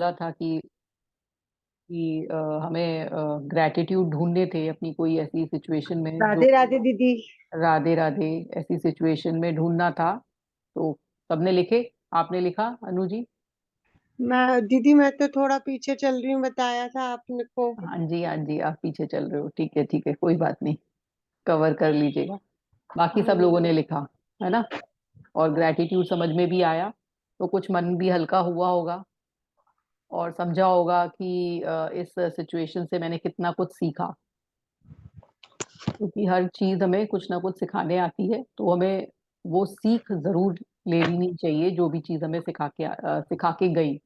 बोला था कि हमें ग्रैटिट्यूड ढूंढने थे अपनी कोई ऐसी सिचुएशन में जो राधे राधे दीदी। राधे राधे ऐसी सिचुएशन में ढूंढना था। तो सबने लिखे, आपने लिखा अनु जी? मैं तो थोड़ा पीछे चल रही हूँ, बताया था आपने को। हाँ जी हाँ जी, आप पीछे चल रहे हो, ठीक है, कोई बात नहीं, कवर कर लीजिएगा। बाकी सब लोगों ने लिखा, है ना? और ग्रैटिट्यूड समझ में भी आया, तो कुछ मन भी हल्का हुआ होगा और समझा होगा कि इस सिचुएशन से मैंने कितना कुछ सीखा। क्योंकि हर चीज हमें कुछ ना कुछ सिखाने आती है, तो हमें वो सीख जरूर ले लेनी चाहिए जो भी चीज हमें सिखा के गई।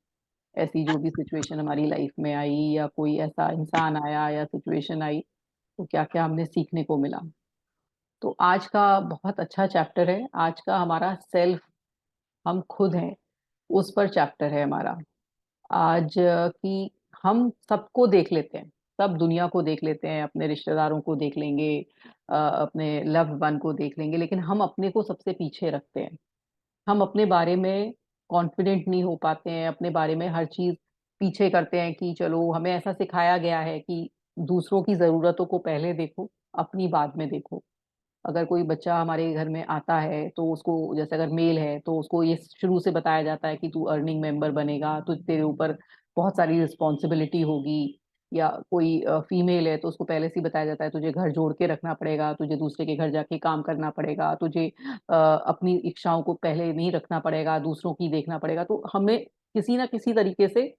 ऐसी जो भी सिचुएशन हमारी लाइफ में आई या कोई ऐसा इंसान आया या सिचुएशन आई, तो क्या क्या हमने सीखने को मिला। तो आज का बहुत अच्छा चैप्टर है, आज का हमारा सेल्फ, हम खुद हैं, उस पर चैप्टर है हमारा आज। कि हम सबको देख लेते हैं, सब दुनिया को देख लेते हैं, अपने रिश्तेदारों को देख लेंगे, अपने लव्ड वन को देख लेंगे, लेकिन हम अपने को सबसे पीछे रखते हैं। हम अपने बारे में कॉन्फिडेंट नहीं हो पाते हैं, अपने बारे में हर चीज पीछे करते हैं कि चलो, हमें ऐसा सिखाया गया है कि दूसरों की जरूरतों को पहले देखो, अपनी बाद में देखो। अगर कोई बच्चा हमारे घर में आता है तो उसको, जैसे अगर मेल है तो उसको ये शुरू से बताया जाता है कि तू अर्निंग मेंबर बनेगा, तो तेरे ऊपर बहुत सारी रिस्पॉन्सिबिलिटी होगी। या कोई फीमेल है तो उसको पहले से ही बताया जाता है, तुझे घर जोड़ के रखना पड़ेगा, तुझे दूसरे के घर जाके काम करना पड़ेगा, तुझे अपनी इच्छाओं को पहले नहीं रखना पड़ेगा, दूसरों की देखना पड़ेगा। तो हमें किसी ना किसी तरीके से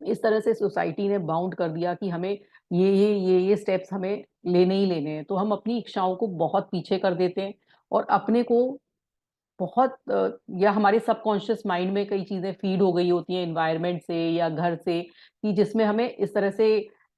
इस तरह से सोसाइटी ने बाउंड कर दिया कि हमें ये स्टेप्स हमें लेने ही लेने हैं। तो हम अपनी इच्छाओं को बहुत पीछे कर देते हैं और अपने को बहुत या हमारे सबकॉन्शियस माइंड में कई चीजें फीड हो गई होती हैं एनवायरनमेंट से या घर से, कि जिसमें हमें इस तरह से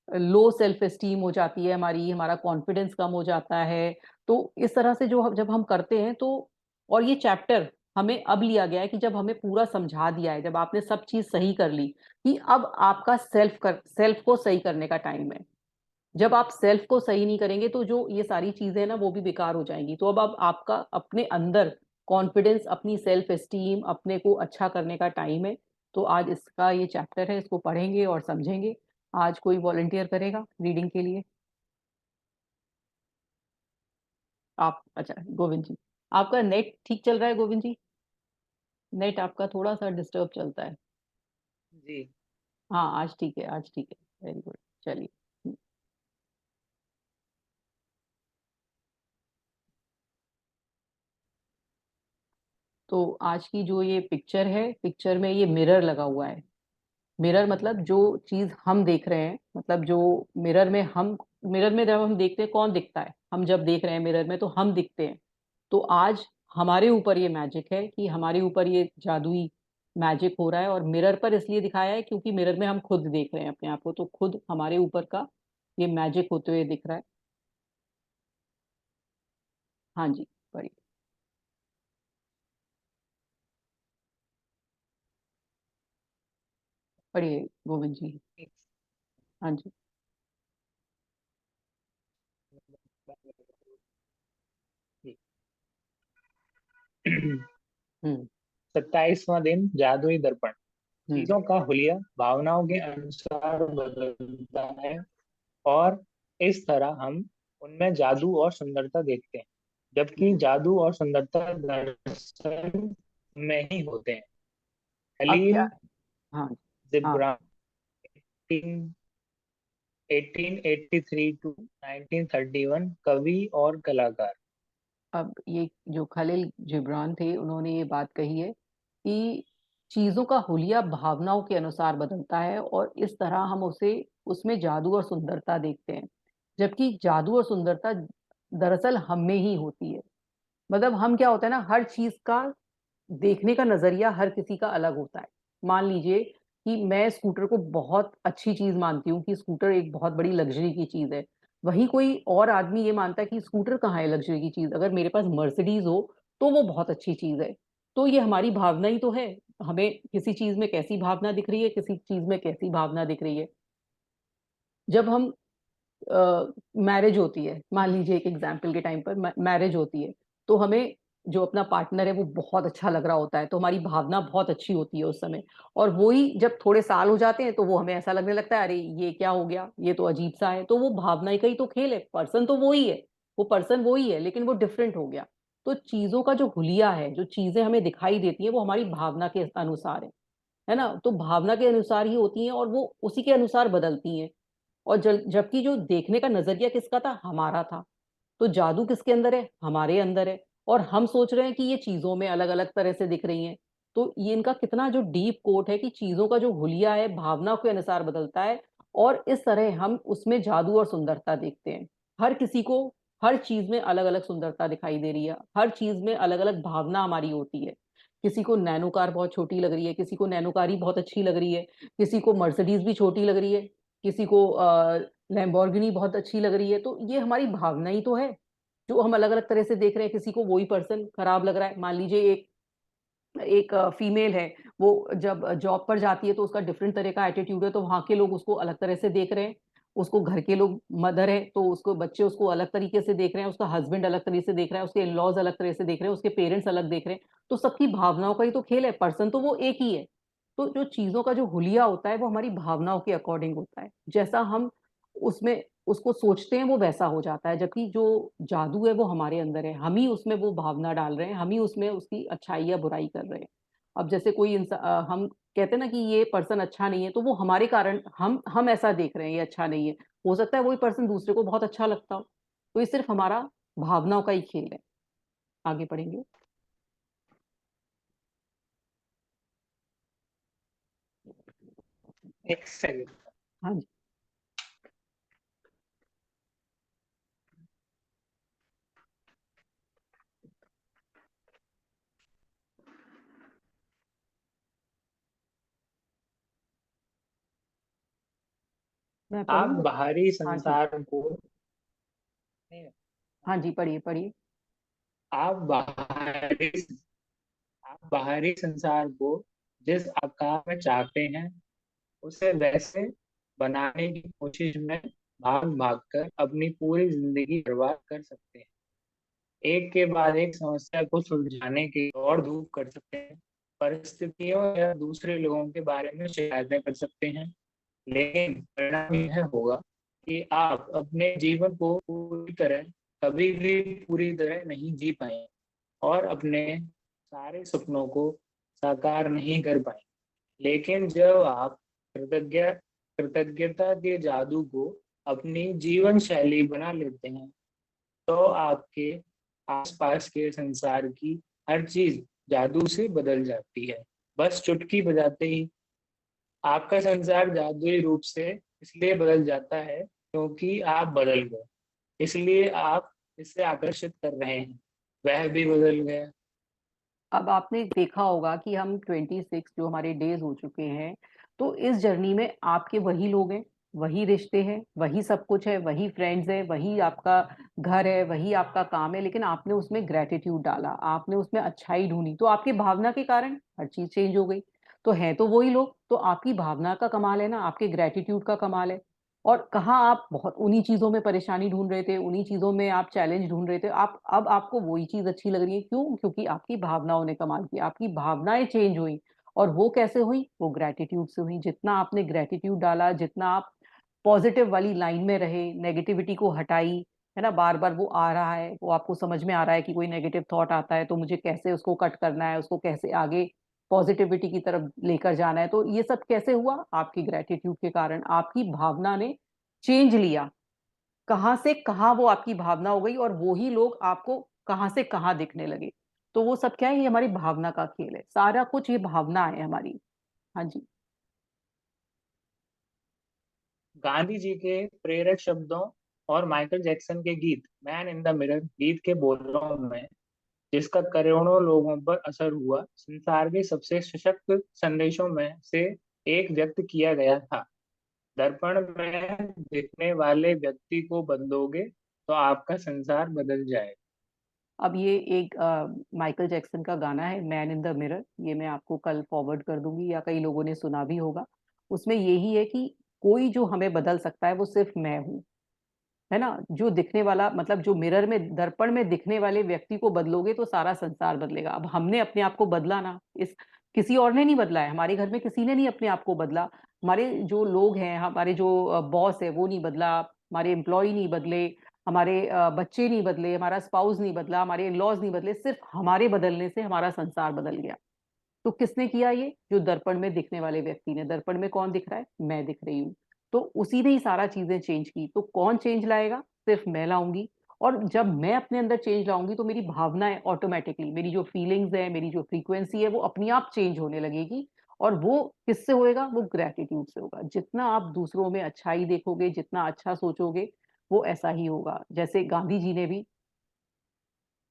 लो सेल्फ एस्टीम हो जाती है हमारी, हमारा कॉन्फिडेंस कम हो जाता है। तो इस तरह से जब हम करते हैं तो, और ये चैप्टर हमें अब लिया गया है कि जब हमें पूरा समझा दिया है, जब आपने सब चीज सही कर ली, कि अब आपका सेल्फ को सही करने का टाइम है। जब आप सेल्फ को सही नहीं करेंगे तो जो ये सारी चीजें हैं ना, वो भी बेकार हो जाएंगी। तो अब आपका अपने अंदर कॉन्फिडेंस, अपनी सेल्फ एस्टीम, अपने को अच्छा करने का टाइम है। तो आज इसका ये चैप्टर है, इसको पढ़ेंगे और समझेंगे। आज कोई वॉलंटियर करेगा रीडिंग के लिए? आप, अच्छा गोविंद जी, आपका नेट ठीक चल रहा है गोविंद जी? नेट आपका थोड़ा सा डिस्टर्ब चलता है। जी। हाँ आज ठीक है, आज ठीक है, वेरी गुड। चलिए। तो आज की जो ये पिक्चर है, पिक्चर में ये मिरर लगा हुआ है। मिरर मतलब जो चीज हम देख रहे हैं, मतलब जो मिरर में हम, मिरर में जब हम देखते हैं कौन दिखता है, हम जब देख रहे हैं मिरर में तो हम दिखते हैं। तो आज हमारे ऊपर ये मैजिक है, कि हमारे ऊपर ये जादुई मैजिक हो रहा है। और मिरर पर इसलिए दिखाया है क्योंकि मिरर में हम खुद देख रहे हैं अपने आप को, तो खुद हमारे ऊपर का ये मैजिक होते हुए दिख रहा है। हाँ जी, पढ़िए। पढ़िए गोविंद जी। हाँ जी। हम्म। 27वां दिन जादुई दर्पण। हम्म। चीजों का हुलिया भावनाओं के अनुसार बदलता है, और इस तरह हम उनमें जादू और सुंदरता देखते हैं, जबकि जादू और सुंदरता दरअसल में ही होते हैं। अब क्या? खलील हाँ। हाँ। जिब्रान, 1883 टू 1931, कवि और कलाकार। अब ये जो खलील जिब्रान थे, उन्होंने ये बात कही है कि चीजों का हुलिया भावनाओं के अनुसार बदलता है, और इस तरह हम उसे, उसमें जादू और सुंदरता देखते हैं। जबकि जादू और सुंदरता दरअसल हम में ही होती है। मतलब हम, क्या होता है ना, हर चीज का देखने का नजरिया हर किसी का अलग होता है। मान लीजिए कि मैं स्कूटर को बहुत अच्छी चीज मानती हूँ, कि स्कूटर एक बहुत बड़ी लग्जरी की चीज है। वहीं कोई और आदमी ये मानता है कि स्कूटर कहाँ है लग्जरी की चीज, अगर मेरे पास मर्सिडीज हो तो वो बहुत अच्छी चीज है। तो ये हमारी भावना ही तो है, हमें किसी चीज में कैसी भावना दिख रही है, किसी चीज में कैसी भावना दिख रही है। जब हम, मैरिज होती है, मान लीजिए एक एग्जाम्पल के टाइम पर मैरिज होती है, तो हमें जो अपना पार्टनर है वो बहुत अच्छा लग रहा होता है, तो हमारी भावना बहुत अच्छी होती है उस समय। और वही जब थोड़े साल हो जाते हैं तो वो हमें ऐसा लगने लगता है, अरे ये क्या हो गया, ये तो अजीब सा है। तो वो भावना का ही तो खेल है, पर्सन तो वो ही है, वो पर्सन वो ही है, लेकिन वो डिफरेंट हो गया। तो चीजों का जो हुलिया है, जो चीजें हमें दिखाई देती है, वो हमारी भावना के अनुसार है ना। तो भावना के अनुसार ही होती हैं और वो उसी के अनुसार बदलती हैं। और जबकि जो देखने का नजरिया किसका था, हमारा था। तो जादू किसके अंदर है, हमारे अंदर है। और हम सोच रहे हैं कि ये चीजों में अलग अलग तरह से दिख रही हैं। तो ये इनका कितना जो डीप कोट है कि चीजों का जो हुलिया है भावना के अनुसार बदलता है। और इस तरह हम उसमें जादू और सुंदरता देखते हैं। हर किसी को हर चीज में अलग अलग सुंदरता दिखाई दे रही है, हर चीज में अलग अलग भावना हमारी होती है। किसी को नैनो कार बहुत छोटी लग रही है, किसी को नैनो कार ही बहुत अच्छी लग रही है, किसी को मर्सिडीज भी छोटी लग रही है, किसी को लैम्बोर्गिनी बहुत अच्छी लग रही है। तो ये हमारी भावना ही तो है, जो हम अलग अलग तरह से देख रहे हैं। किसी को वही पर्सन खराब लग रहा है। मान लीजिए एक एक फीमेल है, वो जब जॉब पर जाती है तो उसका डिफरेंट तरह का एटीट्यूड है, तो वहां के लोग उसको अलग तरह से देख रहे हैं। उसको घर के लोग, मदर है तो उसको बच्चे उसको अलग तरीके से देख रहे हैं, उसका हस्बैंड अलग तरीके से देख रहा है, उसके लॉज अलग तरह से देख रहे हैं, उसके पेरेंट्स अलग देख रहे हैं। तो सबकी भावनाओं का ही तो खेल है, पर्सन तो वो एक ही है। तो जो चीजों का जो हुलिया होता है वो हमारी भावनाओं के अकॉर्डिंग होता है। जैसा हम उसमें उसको सोचते हैं वो वैसा हो जाता है। जबकि जो जादू है वो हमारे अंदर है, हम ही उसमें वो भावना डाल रहे हैं, हम ही उसमें उसकी अच्छाई या बुराई कर रहे हैं। अब जैसे कोई इंसान, हम कहते हैं ना कि ये पर्सन अच्छा नहीं है, तो वो हमारे कारण हम ऐसा देख रहे हैं ये अच्छा नहीं है। हो सकता है वही पर्सन दूसरे को बहुत अच्छा लगता हो। तो ये सिर्फ हमारा भावनाओं का ही खेल है। आगे पढ़ेंगे। एक सेकंड। हाँ जी। मैं आप पढ़ूँ? बाहरी हाँ जी। संसार को नहीं, हाँ जी, पढ़िए पढ़िए। आप बाहरी आप बाहरी संसार को जिस आकार में चाहते हैं उसे वैसे बनाने की कोशिश में भाग भाग कर अपनी पूरी जिंदगी बर्बाद कर सकते हैं। एक के बाद एक समस्या को सुलझाने की दौड़ धूप कर सकते हैं, परिस्थितियों या दूसरे लोगों के बारे में शिकायतें कर सकते हैं। लेकिन परिणाम यह होगा कि आप अपने जीवन को पूरी तरह कभी भी पूरी तरह नहीं जी पाए और अपने सारे सपनों को साकार नहीं कर पाए। लेकिन जब आप कृतज्ञता के जादू को अपनी जीवन शैली बना लेते हैं तो आपके आसपास के संसार की हर चीज जादू से बदल जाती है। बस चुटकी बजाते ही आपका संसार जादुई रूप से इसलिए बदल जाता है क्योंकि आप बदल गए, इसलिए आप इसे आकर्षित कर रहे हैं। वह भी बदल गया। अब आपने देखा होगा कि हम 26 जो हमारे डेज हो चुके हैं, तो इस जर्नी में आपके वही लोग हैं, वही रिश्ते हैं, वही सब कुछ है, वही फ्रेंड्स है, वही आपका घर है, वही आपका काम है। लेकिन आपने उसमें ग्रेटिट्यूड डाला, आपने उसमें अच्छाई ढूंढी, तो आपकी भावना के कारण हर चीज चेंज हो गई। तो है तो वही लोग, तो आपकी भावना का कमाल है ना, आपके ग्रेटिट्यूड का कमाल है। और कहाँ आप बहुत उन्हीं चीजों में परेशानी ढूंढ रहे थे, उन्हीं चीजों में आप चैलेंज ढूंढ रहे थे, आप अब आपको वही चीज अच्छी लग रही है। क्यों? क्योंकि आपकी भावनाओं ने कमाल किया, आपकी भावनाएं चेंज हुई। और वो कैसे हुई? वो ग्रेटिट्यूड से हुई। जितना आपने ग्रेटिट्यूड डाला, जितना आप पॉजिटिव वाली लाइन में रहे, नेगेटिविटी को हटाई, है ना। बार बार वो आ रहा है, वो आपको समझ में आ रहा है कि कोई नेगेटिव थॉट आता है, तो मुझे कैसे उसको कट करना है, उसको कैसे आगे पॉजिटिविटी की तरफ लेकर जाना है। तो ये सब कैसे हुआ? आपकी ग्रेटिट्यूड के कारण। आपकी भावना ने चेंज लिया, कहाँ से कहाँ वो आपकी भावना हो गई, और वो ही लोग आपको कहाँ से कहाँ दिखने लगे। तो वो सब क्या है? ये हमारी भावना का खेल है, सारा कुछ ये भावना है हमारी। हाँ जी। गांधी जी के प्रेरक शब्दों और माइकल जैक्सन के गीत मैन इन द मिरर गीत के बोलों में, जिसका करोड़ों लोगों पर असर हुआ, संसार के सबसे सशक्त संदेशों में से एक व्यक्त किया गया था। दर्पण में दिखने वाले व्यक्ति को बदलोगे तो आपका संसार बदल जाए। अब ये एक माइकल जैक्सन का गाना है, मैन इन द मिरर। ये मैं आपको कल फॉरवर्ड कर दूंगी, या कई लोगों ने सुना भी होगा। उसमें यही है कि कोई जो हमें बदल सकता है वो सिर्फ मैं हूँ। है ना। जो दिखने वाला, मतलब जो मिरर में, दर्पण में दिखने वाले व्यक्ति को बदलोगे तो सारा संसार बदलेगा। अब हमने अपने आप को बदला ना, इस किसी और ने नहीं बदला है, हमारे घर में किसी ने नहीं अपने आप को बदला, हमारे जो लोग हैं, हमारे जो बॉस है वो नहीं बदला, हमारे एम्प्लॉय नहीं बदले, हमारे बच्चे नहीं बदले, हमारा स्पाउस नहीं बदला, हमारे इन लॉज नहीं बदले, सिर्फ हमारे बदलने से हमारा संसार बदल गया। तो किसने किया ये? जो दर्पण में दिखने वाले व्यक्ति ने। दर्पण में कौन दिख रहा है? मैं दिख रही हूँ। तो उसी ने ही सारा चीजें चेंज की। तो कौन चेंज लाएगा? सिर्फ मैं लाऊंगी। और जब मैं अपने अंदर चेंज लाऊंगी तो मेरी भावनाएं ऑटोमेटिकली, मेरी जो फीलिंग्स है, मेरी जो फ्रीक्वेंसी है, वो अपने आप चेंज होने लगेगी। और वो किससे होएगा? वो ग्रेटिट्यूड से होगा। जितना आप दूसरों में अच्छाई देखोगे, जितना अच्छा सोचोगे, वो ऐसा ही होगा। जैसे गांधी जी ने भी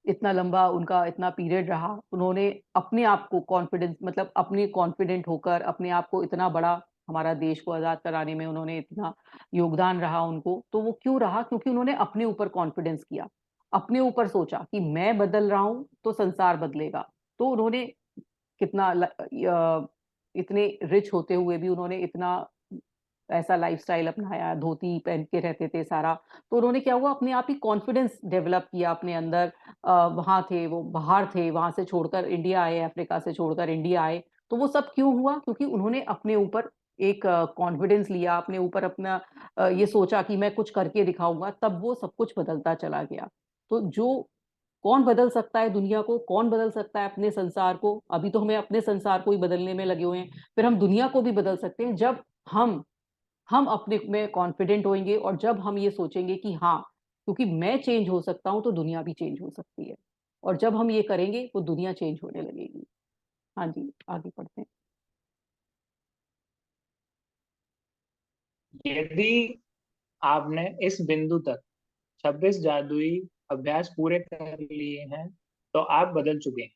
इतना लंबा उनका इतना पीरियड रहा, उन्होंने अपने आप को कॉन्फिडेंस, मतलब अपने कॉन्फिडेंट होकर अपने आप को इतना बड़ा, हमारा देश को आजाद कराने में उन्होंने इतना योगदान रहा उनको। तो वो क्यों रहा? क्योंकि उन्होंने अपने ऊपर कॉन्फिडेंस किया, अपने ऊपर सोचा कि मैं बदल रहा हूं तो संसार बदलेगा। तो उन्होंने कितना इतने रिच होते हुए भी उन्होंने इतना ऐसा लाइफस्टाइल अपनाया, धोती पहन के रहते थे सारा। तो उन्होंने क्या हुआ, अपने आप ही कॉन्फिडेंस डेवलप किया अपने अंदर। वहां थे, वो बाहर थे, वहां से छोड़कर इंडिया आए, अफ्रीका से छोड़कर इंडिया आए। तो वो सब क्यों हुआ? क्योंकि उन्होंने अपने ऊपर एक कॉन्फिडेंस लिया, अपने ऊपर अपना ये सोचा कि मैं कुछ करके दिखाऊंगा, तब वो सब कुछ बदलता चला गया। तो जो कौन बदल सकता है दुनिया को? कौन बदल सकता है अपने संसार को? अभी तो हमें अपने संसार को ही बदलने में लगे हुए हैं। फिर हम दुनिया को भी बदल सकते हैं जब हम अपने में कॉन्फिडेंट होंगे, और जब हम ये सोचेंगे कि हाँ, क्योंकि मैं चेंज हो सकता हूं तो दुनिया भी चेंज हो सकती है। और जब हम ये करेंगे वो दुनिया चेंज होने लगेगी। हाँ जी, आगे पढ़ते हैं। यदि आपने इस बिंदु तक 26 जादुई अभ्यास पूरे कर लिए हैं तो आप बदल चुके हैं।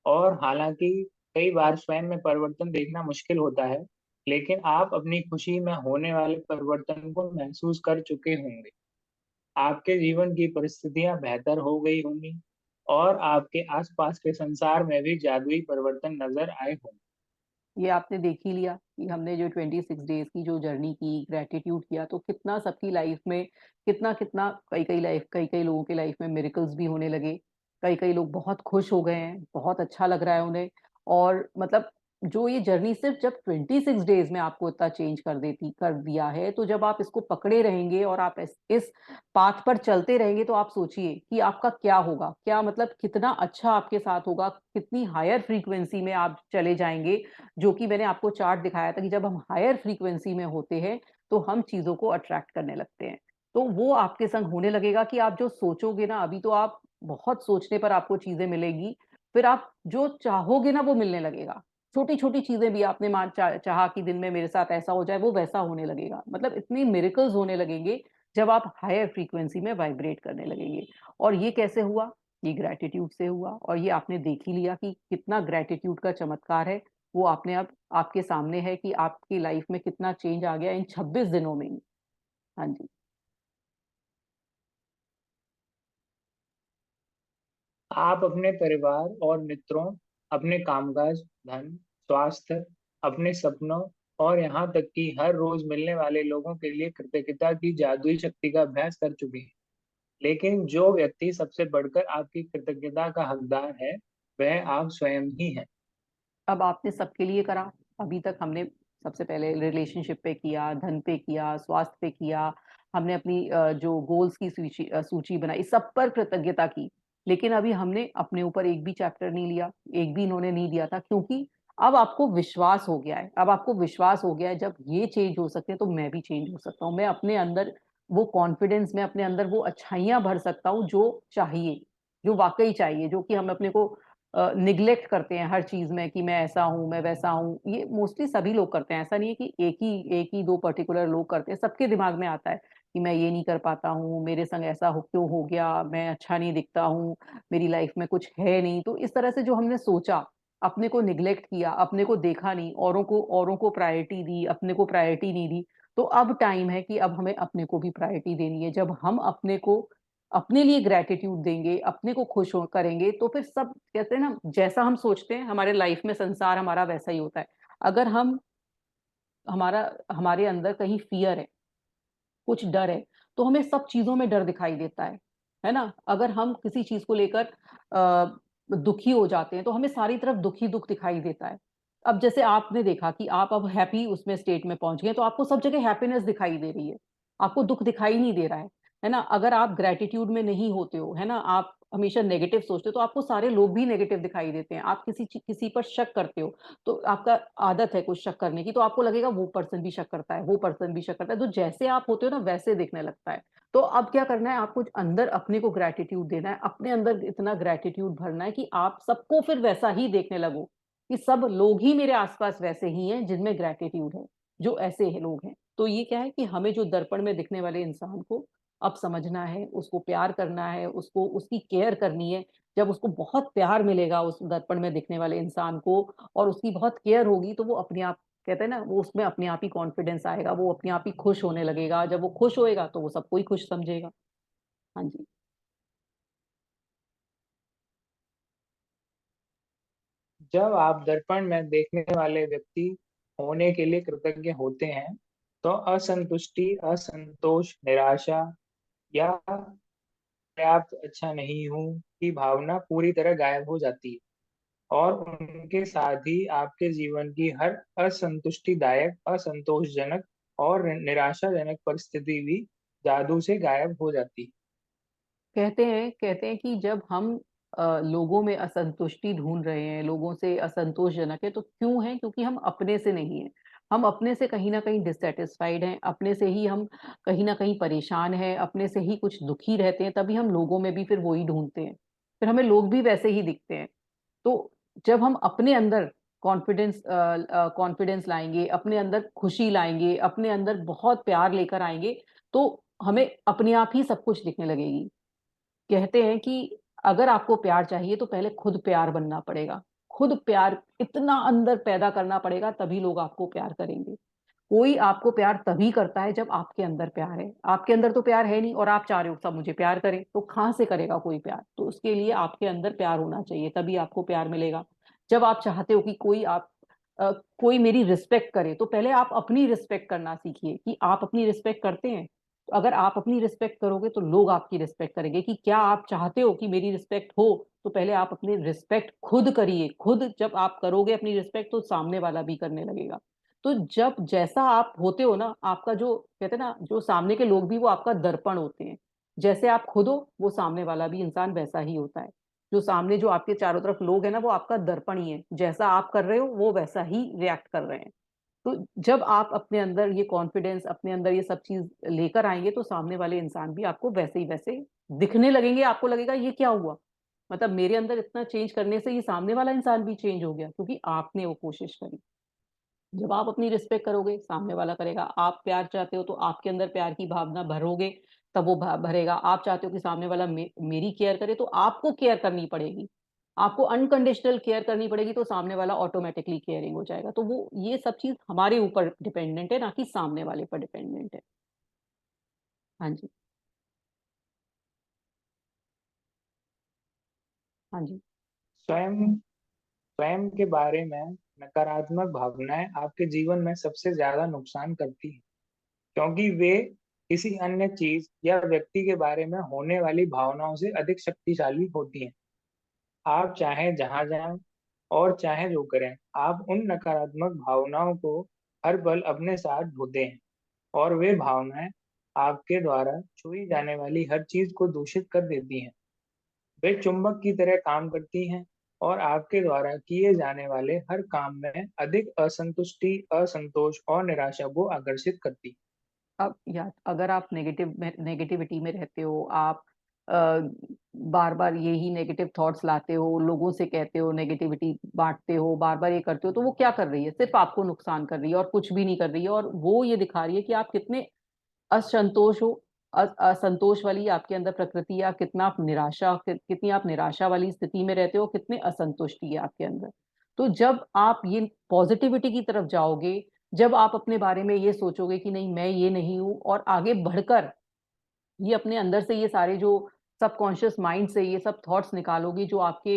और हालांकि कई बार स्वयं में परिवर्तन देखना मुश्किल होता है, लेकिन आप अपनी खुशी में होने वाले परिवर्तन को महसूस कर चुके होंगे। आपके जीवन की परिस्थितियां बेहतर हो गई होंगी और आपके आसपास के संसार में भी जादुई परिवर्तन नजर आए होंगे। ये आपने देख ही लिया कि हमने जो 26 डेज की जो जर्नी की, ग्रेटिट्यूड किया, तो कितना सबकी लाइफ में, कितना कितना, कई कई लोगों की लाइफ में मिरेकल्स भी होने लगे। कई कई लोग बहुत खुश हो गए हैं, बहुत अच्छा लग रहा है उन्हें। और मतलब जो ये जर्नी सिर्फ जब 26 डेज में आपको इतना चेंज कर दिया है, तो जब आप इसको पकड़े रहेंगे और आप इस पाथ पर चलते रहेंगे, तो आप सोचिए कि आपका क्या होगा, क्या मतलब कितना अच्छा आपके साथ होगा, कितनी हायर फ्रीक्वेंसी में आप चले जाएंगे। जो कि मैंने आपको चार्ट दिखाया था कि जब हम हायर फ्रीक्वेंसी में होते हैं तो हम चीजों को अट्रैक्ट करने लगते हैं। तो वो आपके संग होने लगेगा कि आप जो सोचोगे ना, अभी तो आप बहुत सोचने पर आपको चीजें मिलेगी, फिर आप जो चाहोगे ना वो मिलने लगेगा। छोटी छोटी चीजें भी आपने चाहा कि दिन में मेरे साथ ऐसा हो जाए, वो वैसा होने लगेगा। मतलब इतनी मिरेकल्स होने लगेंगे जब आप हायर फ्रीक्वेंसी में वाइब्रेट करने लगेंगे। और ये कैसे हुआ? ये ग्रेटिट्यूड से हुआ। और ये आपने देख ही लिया कि कितना ग्रेटिट्यूड का चमत्कार है। वो आपने अब आपके सामने है कि आपकी लाइफ में कितना चेंज आ गया इन 26 दिनों में ही। हाँ जी। आप अपने परिवार और मित्रों, अपने कामकाज, धन, स्वास्थ्य, अपने सपनों और यहाँ तक कि हर रोज मिलने वाले लोगों के लिए कृतज्ञता की जादुई शक्ति का अभ्यास कर चुके हैं। लेकिन जो व्यक्ति सबसे बढ़कर आपकी कृतज्ञता का हकदार है, वह आप स्वयं ही हैं। अब आपने सबके लिए करा। अभी तक हमने सबसे पहले रिलेशनशिप पे किया, धन पे किया, स्वास्थ्य पे किया, हमने अपनी जो गोल्स की सूची बनाई, सब पर कृतज्ञता की। लेकिन अभी हमने अपने ऊपर एक भी चैप्टर नहीं लिया, एक भी इन्होंने नहीं दिया था। क्योंकि अब आपको विश्वास हो गया है, अब आपको विश्वास हो गया है जब ये चेंज हो सकते हैं तो मैं भी चेंज हो सकता हूँ। मैं अपने अंदर वो कॉन्फिडेंस, मैं अपने अंदर वो अच्छाइयां भर सकता हूँ जो चाहिए, जो वाकई चाहिए, जो कि हम अपने को निग्लेक्ट करते हैं हर चीज में कि मैं ऐसा हूं, मैं वैसा हूं। ये मोस्टली सभी लोग करते हैं, ऐसा नहीं है कि एक ही दो पर्टिकुलर लोग करते हैं। सबके दिमाग में आता है कि मैं ये नहीं कर पाता हूँ, मेरे संग ऐसा क्यों हो गया, मैं अच्छा नहीं दिखता हूँ, मेरी लाइफ में कुछ है नहीं। तो इस तरह से जो हमने सोचा, अपने को निग्लेक्ट किया, अपने को देखा नहीं, औरों को प्रायोरिटी दी, अपने को प्रायोरिटी नहीं दी। तो अब टाइम है कि अब हमें अपने को भी प्रायोरिटी देनी है। जब हम अपने को, अपने लिए ग्रेटिट्यूड देंगे, अपने को खुश हो करेंगे, तो फिर सब कहते हैं ना, जैसा हम सोचते हैं हमारे लाइफ में संसार हमारा वैसा ही होता है। अगर हम हमारा हमारे अंदर कहीं फियर है, कुछ डर है, तो हमें सब चीजों में डर दिखाई देता है ना। अगर हम किसी चीज को लेकर दुखी हो जाते हैं तो हमें सारी तरफ दुखी दुख दिखाई देता है। अब जैसे आपने देखा कि आप अब हैप्पी उसमें स्टेट में पहुंच गए, तो आपको सब जगह हैप्पीनेस दिखाई दे रही है, आपको दुख दिखाई नहीं दे रहा है ना। अगर आप ग्रेटिट्यूड में नहीं होते हो, है ना, आप हमेशा नेगेटिव सोचते हो, तो आपको सारे लोग भी नेगेटिव दिखाई देते हैं। आप किसी पर शक करते हो, तो आपका आदत है कुछ शक करने की, तो आपको लगेगा वो पर्सन भी शक करता है, वो पर्सन भी शक करता है। तो जैसे आप होते हो ना वैसे दिखने लगता है। तो अब क्या करना है, आपको अंदर अपने को ग्रेटिट्यूड देना है, अपने अंदर इतना ग्रेटिट्यूड भरना है कि आप सबको फिर वैसा ही देखने लगो, कि सब लोग ही मेरे आसपास वैसे ही हैं जिनमें ग्रेटिट्यूड है, जो ऐसे है लोग हैं। तो ये क्या है कि हमें जो दर्पण में दिखने वाले इंसान को अब समझना है, उसको प्यार करना है, उसको उसकी केयर करनी है। जब उसको बहुत प्यार मिलेगा उस दर्पण में दिखने वाले इंसान को, और उसकी बहुत केयर होगी, तो वो अपने आप, कहते हैं ना, वो उसमें अपने आप ही कॉन्फिडेंस आएगा, वो अपने आप ही खुश होने लगेगा। जब वो खुश होएगा तो वो सबको ही खुश समझेगा। हाँ जी। जब आप दर्पण में देखने वाले व्यक्ति होने के लिए कृतज्ञ होते हैं, तो असंतुष्टि, असंतोष, निराशा या पर्याप्त अच्छा नहीं हूँ की भावना पूरी तरह गायब हो जाती है। और उनके साथ ही आपके जीवन की हर असंतुष्टिदायक, असंतोषजनक और निराशाजनक परिस्थिति भी जादू से गायब हो जाती है। कहते हैं कि जब हम लोगों में असंतुष्टि ढूंढ रहे हैं, लोगों से असंतोषजनक है, तो क्यों है? क्योंकि हम अपने से नहीं है। हम अपने से कहीं ना कहीं डिससेटिस्फाइड हैं, अपने से ही हम कहीं ना कहीं परेशान हैं, अपने से ही कुछ दुखी रहते हैं, तभी हम लोगों में भी फिर वही ढूंढते हैं, फिर हमें लोग भी वैसे ही दिखते हैं। तो जब हम अपने अंदर कॉन्फिडेंस लाएंगे, अपने अंदर खुशी लाएंगे, अपने अंदर बहुत प्यार लेकर आएंगे, तो हमें अपने आप ही सब कुछ दिखने लगेगी। कहते हैं कि अगर आपको प्यार चाहिए तो पहले खुद प्यार बनना पड़ेगा, खुद प्यार इतना अंदर पैदा करना पड़ेगा, तभी लोग आपको प्यार करेंगे। कोई आपको प्यार तभी करता है जब आपके अंदर प्यार है। आपके अंदर तो प्यार है नहीं, और आप चाह रहे हो सब मुझे प्यार करें, तो कहाँ से करेगा कोई प्यार? तो उसके लिए आपके अंदर प्यार होना चाहिए, तभी आपको प्यार मिलेगा। जब आप चाहते हो कि अ, कोई मेरी रिस्पेक्ट करे, तो पहले आप अपनी रिस्पेक्ट करना सीखिए कि आप अपनी रिस्पेक्ट करते हैं। तो अगर आप अपनी रिस्पेक्ट करोगे तो लोग आपकी रिस्पेक्ट करेंगे। कि क्या आप चाहते हो कि मेरी रिस्पेक्ट हो, तो पहले आप अपनी रिस्पेक्ट खुद करिए। खुद जब आप करोगे अपनी रिस्पेक्ट, तो सामने वाला भी करने लगेगा। तो जब जैसा आप होते हो ना, आपका जो, कहते हैं ना, जो सामने के लोग भी वो आपका दर्पण होते हैं। जैसे आप खुद हो, वो सामने वाला भी इंसान वैसा ही होता है। जो सामने जो आपके चारों तरफ लोग हैं ना, वो आपका दर्पण ही है। जैसा आप कर रहे हो वो वैसा ही रिएक्ट कर रहे हैं। तो जब आप अपने अंदर ये कॉन्फिडेंस, अपने अंदर ये सब चीज लेकर आएंगे, तो सामने वाले इंसान भी आपको वैसे ही वैसे दिखने लगेंगे। आपको लगेगा ये क्या हुआ, मतलब मेरे अंदर इतना चेंज करने से ये सामने वाला इंसान भी चेंज हो गया, क्योंकि आपने वो कोशिश करी। जब आप अपनी रिस्पेक्ट करोगे, सामने वाला करेगा। आप प्यार चाहते हो तो आपके अंदर प्यार की भावना भरोगे, तब वो भरेगा। आप चाहते हो कि सामने वाला मेरी केयर करे, तो आपको केयर करनी पड़ेगी। आपको अनकंडीशनल केयर करनी पड़ेगी, तो सामने वाला ऑटोमेटिकली केयरिंग हो जाएगा। तो वो ये सब चीज हमारे ऊपर डिपेंडेंट है, ना कि सामने वाले पर डिपेंडेंट है। हाँ जी। हाँ जी। स्वयं स्वयं के बारे में नकारात्मक भावनाएं आपके जीवन में सबसे ज्यादा नुकसान करती हैं, क्योंकि वे किसी अन्य चीज या व्यक्ति के बारे में होने वाली भावनाओं से अधिक शक्तिशाली होती हैं। आप चाहे जहां जाएं और चाहे जो करें, आप उन नकारात्मक भावनाओं को हर पल अपने साथ ढोते हैं, और वे भावनाएं आपके द्वारा छुई जाने वाली हर चीज को दूषित कर देती हैं। वे चुंबक की तरह काम करती हैं, और आपके द्वारा किए जाने वाले हर काम में अधिक असंतुष्टि, असंतोष और निराशा को आकर्षित करती हैं। अब या अगर आप नेगेटिविटी में रहते हो, आप बार बार यही नेगेटिव थॉट्स लाते हो, लोगों से कहते हो, नेगेटिविटी बांटते हो, बार बार ये करते हो, तो वो क्या कर रही है? सिर्फ आपको नुकसान कर रही है और कुछ भी नहीं कर रही है। और वो ये दिखा रही है कि आप कितने असंतोष हो। असंतोष वाली आपके अंदर प्रकृति, या कितना आप कितनी आप निराशा वाली स्थिति में रहते हो, कितने असंतुष्टि है आपके अंदर। तो जब आप ये पॉजिटिविटी की तरफ जाओगे, जब आप अपने बारे में ये सोचोगे कि नहीं मैं ये नहीं हूं, और आगे बढ़कर ये अपने अंदर से ये सारे जो सबकॉन्शियस माइंड से ये सब थॉट्स निकालोगी, जो आपके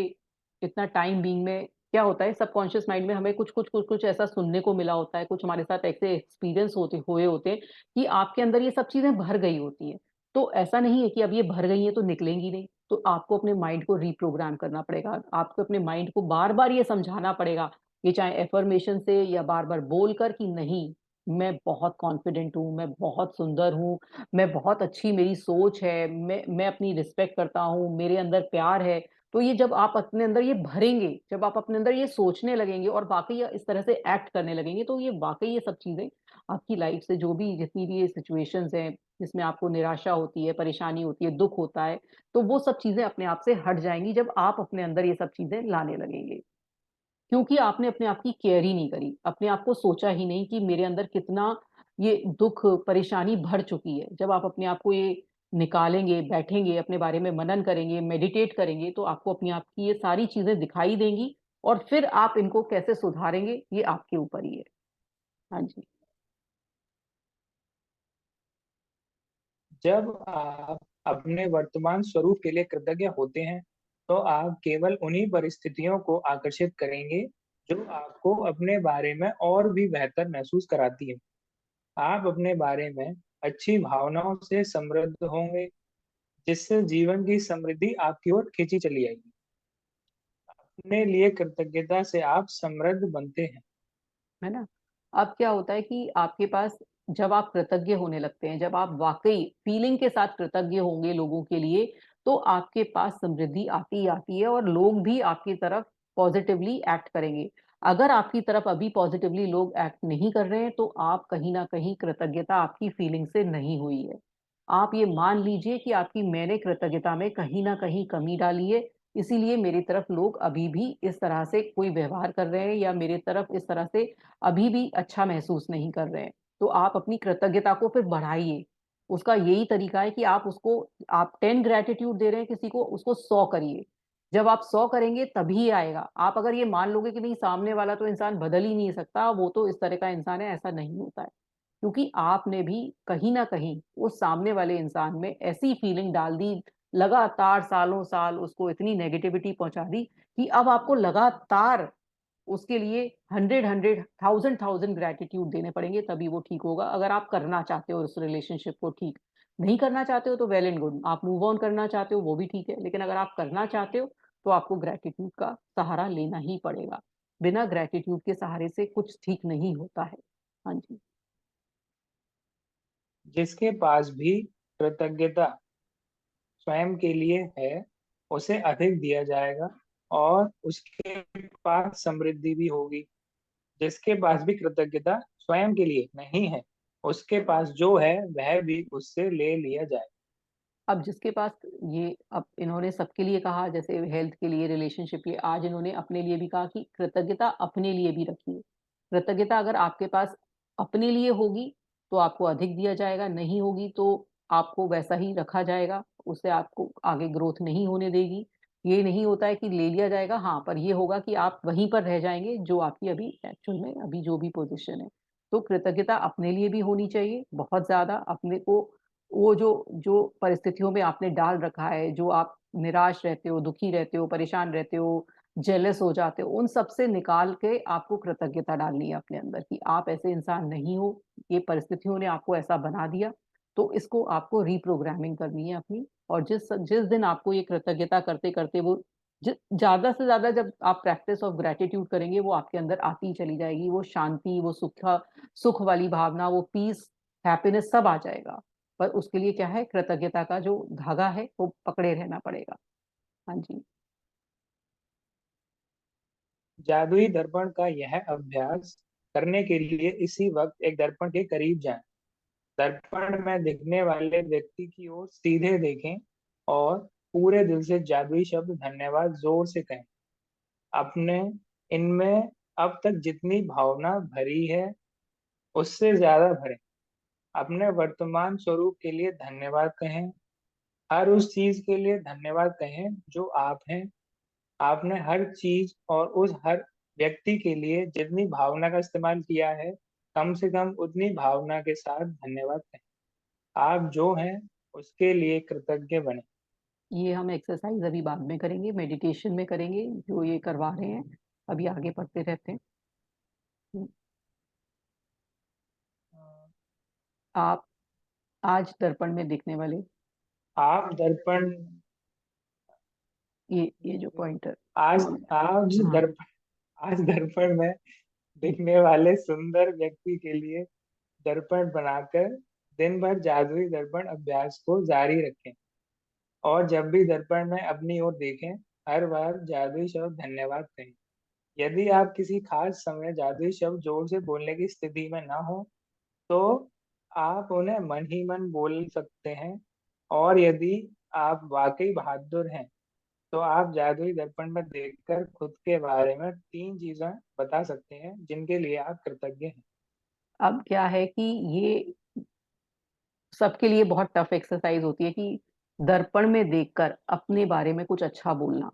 इतना टाइम बीइंग में क्या होता है, सबकॉन्शियस माइंड में हमें कुछ ऐसा सुनने को मिला होता है, कुछ हमारे साथ ऐसे एक्सपीरियंस हुए होते हैं कि आपके अंदर ये सब चीजें भर गई होती हैं। तो ऐसा नहीं है कि अब ये भर गई है तो निकलेंगी नहीं। तो आपको अपने माइंड को रिप्रोग्राम करना पड़ेगा, आपको अपने माइंड को बार बार ये समझाना पड़ेगा, ये चाहे एफर्मेशन से या बार बार बोलकर, कि नहीं, मैं बहुत कॉन्फिडेंट हूँ, मैं बहुत सुंदर हूँ, मैं बहुत अच्छी, मेरी सोच है, मैं अपनी रिस्पेक्ट करता हूँ, मेरे अंदर प्यार है। तो ये जब आप अपने अंदर ये भरेंगे, जब आप अपने अंदर ये सोचने लगेंगे और वाकई इस तरह से एक्ट करने लगेंगे, तो ये वाकई ये सब चीजें आपकी लाइफ से, जो भी जितनी भी ये सिचुएशंस हैं जिसमें आपको निराशा होती है, परेशानी होती है, दुख होता है, तो वो सब चीजें अपने आप से हट जाएंगी जब आप अपने अंदर ये सब चीजें लाने लगेंगे। क्योंकि आपने अपने आप की केयर ही नहीं करी, अपने आप को सोचा ही नहीं कि मेरे अंदर कितना ये दुख परेशानी भर चुकी है। जब आप अपने आप को ये निकालेंगे, बैठेंगे, अपने बारे में मनन करेंगे, मेडिटेट करेंगे, तो आपको अपने आप की ये सारी चीजें दिखाई देंगी, और फिर आप इनको कैसे सुधारेंगे ये आपके ऊपर ही है। हाँ जी। जब आप अपने वर्तमान स्वरूप के लिए कृतज्ञ होते हैं, तो आप केवल उन्हीं परिस्थितियों को आकर्षित करेंगे जो आपको अपने बारे में और भी बेहतर महसूस कराती है। आप अपने बारे में अच्छी भावनाओं से समृद्ध होंगे, जिससे जीवन की समृद्धि आपकी ओर खींची चली आएगी। अपने लिए कृतज्ञता से आप समृद्ध बनते हैं। है ना? अब क्या होता है कि आपके पास, जब आप कृतज्ञ होने लगते हैं, जब आप वाकई फीलिंग के साथ कृतज्ञ होंगे लोगों के लिए, तो आपके पास समृद्धि आती ही आती है, और लोग भी आपकी तरफ पॉजिटिवली एक्ट करेंगे। अगर आपकी तरफ अभी पॉजिटिवली लोग एक्ट नहीं कर रहे हैं, तो आप कहीं ना कहीं, कृतज्ञता आपकी फीलिंग से नहीं हुई है। आप ये मान लीजिए कि आपकी, मैंने कृतज्ञता में कहीं ना कहीं कमी डाली है, इसीलिए मेरी तरफ लोग अभी भी इस तरह से कोई व्यवहार कर रहे हैं, या मेरे तरफ इस तरह से अभी भी अच्छा महसूस नहीं कर रहे हैं। तो आप अपनी कृतज्ञता को फिर बढ़ाइए। उसका यही तरीका है कि आप उसको, आप 10 ग्रेटिट्यूड दे रहे हैं किसी को, उसको 100 करिए। जब आप 100 करेंगे तभी आएगा। आप अगर ये मान लोगे कि नहीं, सामने वाला तो इंसान बदल ही नहीं सकता, वो तो इस तरह का इंसान है, ऐसा नहीं होता है। क्योंकि आपने भी कहीं ना कहीं उस सामने वाले इंसान में ऐसी फीलिंग डाल दी, लगातार सालों साल उसको इतनी नेगेटिविटी पहुंचा दी, कि अब आपको लगातार उसके लिए 100 1000 ग्रेटिट्यूड देने पड़ेंगे, तभी वो ठीक होगा। अगर आप करना चाहते हो उस रिलेशनशिप को ठीक, नहीं करना चाहते हो तो वेल एंड गुड, आप मूव ऑन करना चाहते हो वो भी ठीक है, लेकिन अगर आप करना चाहते हो तो आपको ग्रेटिट्यूड का सहारा लेना ही पड़ेगा। बिना ग्रेटिट्यूड के सहारे से कुछ ठीक नहीं होता है। हाँ जी। जिसके पास भी कृतज्ञता स्वयं के लिए है, उसे अधिक दिया जाएगा और उसके पास समृद्धि भी होगी। जिसके पास भी कृतज्ञता स्वयं के लिए नहीं है, उसके पास जो है वह भी उससे ले लिया जाए। अब जिसके पास, ये अब इन्होंने सबके लिए कहा, जैसे हेल्थ के लिए, रिलेशनशिप के लिए, आज इन्होंने अपने लिए भी कहा कि कृतज्ञता अपने लिए भी रखिए। कृतज्ञता अगर आपके पास अपने लिए होगी तो आपको अधिक दिया जाएगा, नहीं होगी तो आपको वैसा ही रखा जाएगा, उससे आपको आगे ग्रोथ नहीं होने देगी। ये नहीं होता है कि ले लिया जाएगा, हाँ, पर ये होगा कि आप वहीं पर रह जाएंगे जो आपकी अभी एक्चुअल में अभी जो भी पोजीशन है। तो कृतज्ञता अपने लिए भी होनी चाहिए, बहुत ज्यादा अपने को, वो जो जो परिस्थितियों में आपने डाल रखा है, जो आप निराश रहते हो, दुखी रहते हो, परेशान रहते हो, जेलस हो जाते हो, उन सब से निकाल के आपको कृतज्ञता डालनी है अपने अंदर, कि आप ऐसे इंसान नहीं हो, ये परिस्थितियों ने आपको ऐसा बना दिया। तो इसको आपको रीप्रोग्रामिंग करनी है अपनी। और जिस जिस दिन आपको ये कृतज्ञता करते करते वो, ज्यादा से ज्यादा जब आप प्रैक्टिस ऑफ ग्रेटिट्यूड करेंगे, वो आपके अंदर आती चली जाएगी, वो शांति, वो सुख वाली भावना, वो पीस, हैप्पीनेस सब आ जाएगा। पर उसके लिए क्या है, कृतज्ञता का जो धागा है वो पकड़े रहना पड़ेगा। हाँ जी। जादुई दर्पण का यह अभ्यास करने के लिए इसी वक्त एक दर्पण के करीब जाएं। दर्पण में दिखने वाले व्यक्ति की ओर सीधे देखें और पूरे दिल से जादुई शब्द धन्यवाद जोर से कहें। अपने इनमें अब तक जितनी भावना भरी है, उससे ज्यादा भरें। अपने वर्तमान स्वरूप के लिए धन्यवाद कहें। हर उस चीज के लिए धन्यवाद कहें जो आप हैं। आपने हर चीज और उस हर व्यक्ति के लिए जितनी भावना का इस्तेमाल किया है, कम से कम उतनी भावना के साथ धन्यवाद कहें। आप जो हैं उसके लिए कृतज्ञ बने। ये हम एक्सरसाइज अभी बाद में करेंगे, मेडिटेशन में करेंगे, जो ये करवा रहे हैं, अभी आगे पढ़ते रहते हैं। आप आज दर्पण में दिखने वाले आप दर्पण ये जो पॉइंटर। आज आज हाँ। दर्पण आज दर्पण में दिखने वाले सुंदर व्यक्ति के लिए दर्पण बनाकर दिन भर जादुई दर्पण अभ्यास को जारी रखें, और जब भी दर्पण में अपनी ओर देखें, हर बार जादुई शब्द धन्यवाद कहें। यदि आप किसी खास समय जादुई शब्द जोर से बोलने की स्थिति में ना हो, तो आप उन्हें मन ही मन बोल सकते हैं। और यदि आप वाकई बहादुर हैं, तो आप जादुई दर्पण में देखकर खुद के बारे में 3 चीजें बता सकते हैं जिनके लिए आप कृतज्ञ हैं। अब क्या है कि ये सबके लिए बहुत टफ एक्सरसाइज होती है कि दर्पण में देखकर अपने बारे में कुछ अच्छा बोलना।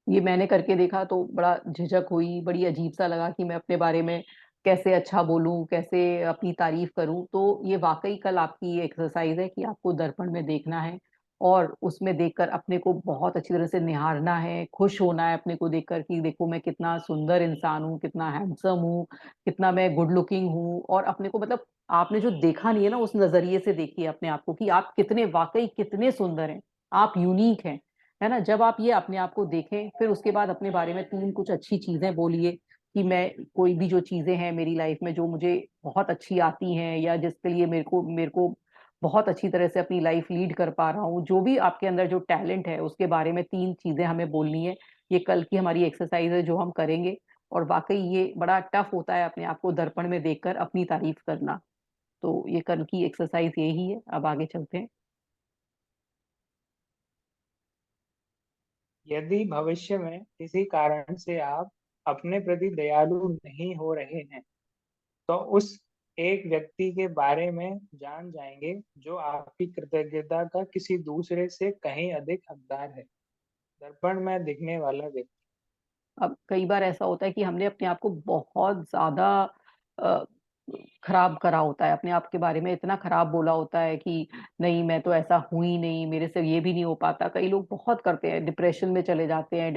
ये मैंने करके देखा तो बड़ा झिझक हुई, बड़ी अजीब सा लगा कि मैं अपने बारे में कैसे अच्छा बोलूं, कैसे अपनी तारीफ करूं। तो ये वाकई कल आपकी ये एक्सरसाइज है कि आपको दर्पण में देखना है और उसमें देखकर अपने को बहुत अच्छी तरह से निहारना है, खुश होना है अपने को देखकर कि देखो मैं कितना सुंदर इंसान हूँ, कितना हैंडसम हूँ, कितना मैं गुड लुकिंग हूँ। और अपने को मतलब आपने जो देखा नहीं है ना, उस नजरिए से देखिए अपने आप को कि आप कितने वाकई कितने सुंदर हैं, आप यूनिक हैं, है ना। जब आप ये अपने आप को देखें, फिर उसके बाद अपने बारे में 3 कुछ अच्छी चीजें बोलिए कि मैं कोई भी जो चीजें हैं मेरी लाइफ में जो मुझे बहुत अच्छी आती हैं या जिसके लिए मेरे को बहुत अच्छी तरह से अपनी लाइफ लीड कर पा रहा हूँ, जो भी आपके अंदर जो टैलेंट है उसके बारे में 3 चीजें हमें बोलनी है। ये कल की हमारी एक्सरसाइज है जो हम करेंगे। और वाकई ये बड़ा टफ होता है अपने आप को दर्पण में देखकर अपनी तारीफ करना। तो ये कल की एक्सरसाइज यही है। अब आगे चलते हैं। यदि भविष्य में किसी कारण से आप अपने प्रति दयालु नहीं हो रहे हैं, तो उस एक व्यक्ति के बारे में जान जाएंगे जो आपकी कृतज्ञता का किसी दूसरे से कहीं अधिक हकदार है। दर्पण में दिखने वाला व्यक्ति। अब कई बार ऐसा होता है कि हमने अपने आप को बहुत ज्यादा अ, खराब करा होता है, अपने आप के बारे में इतना खराब बोला होता है कि नहीं मैं तो ऐसा हूं ही नहीं, मेरे से ये भी नहीं हो पाता। कई लोग बहुत करते हैं, डिप्रेशन में चले जाते हैं,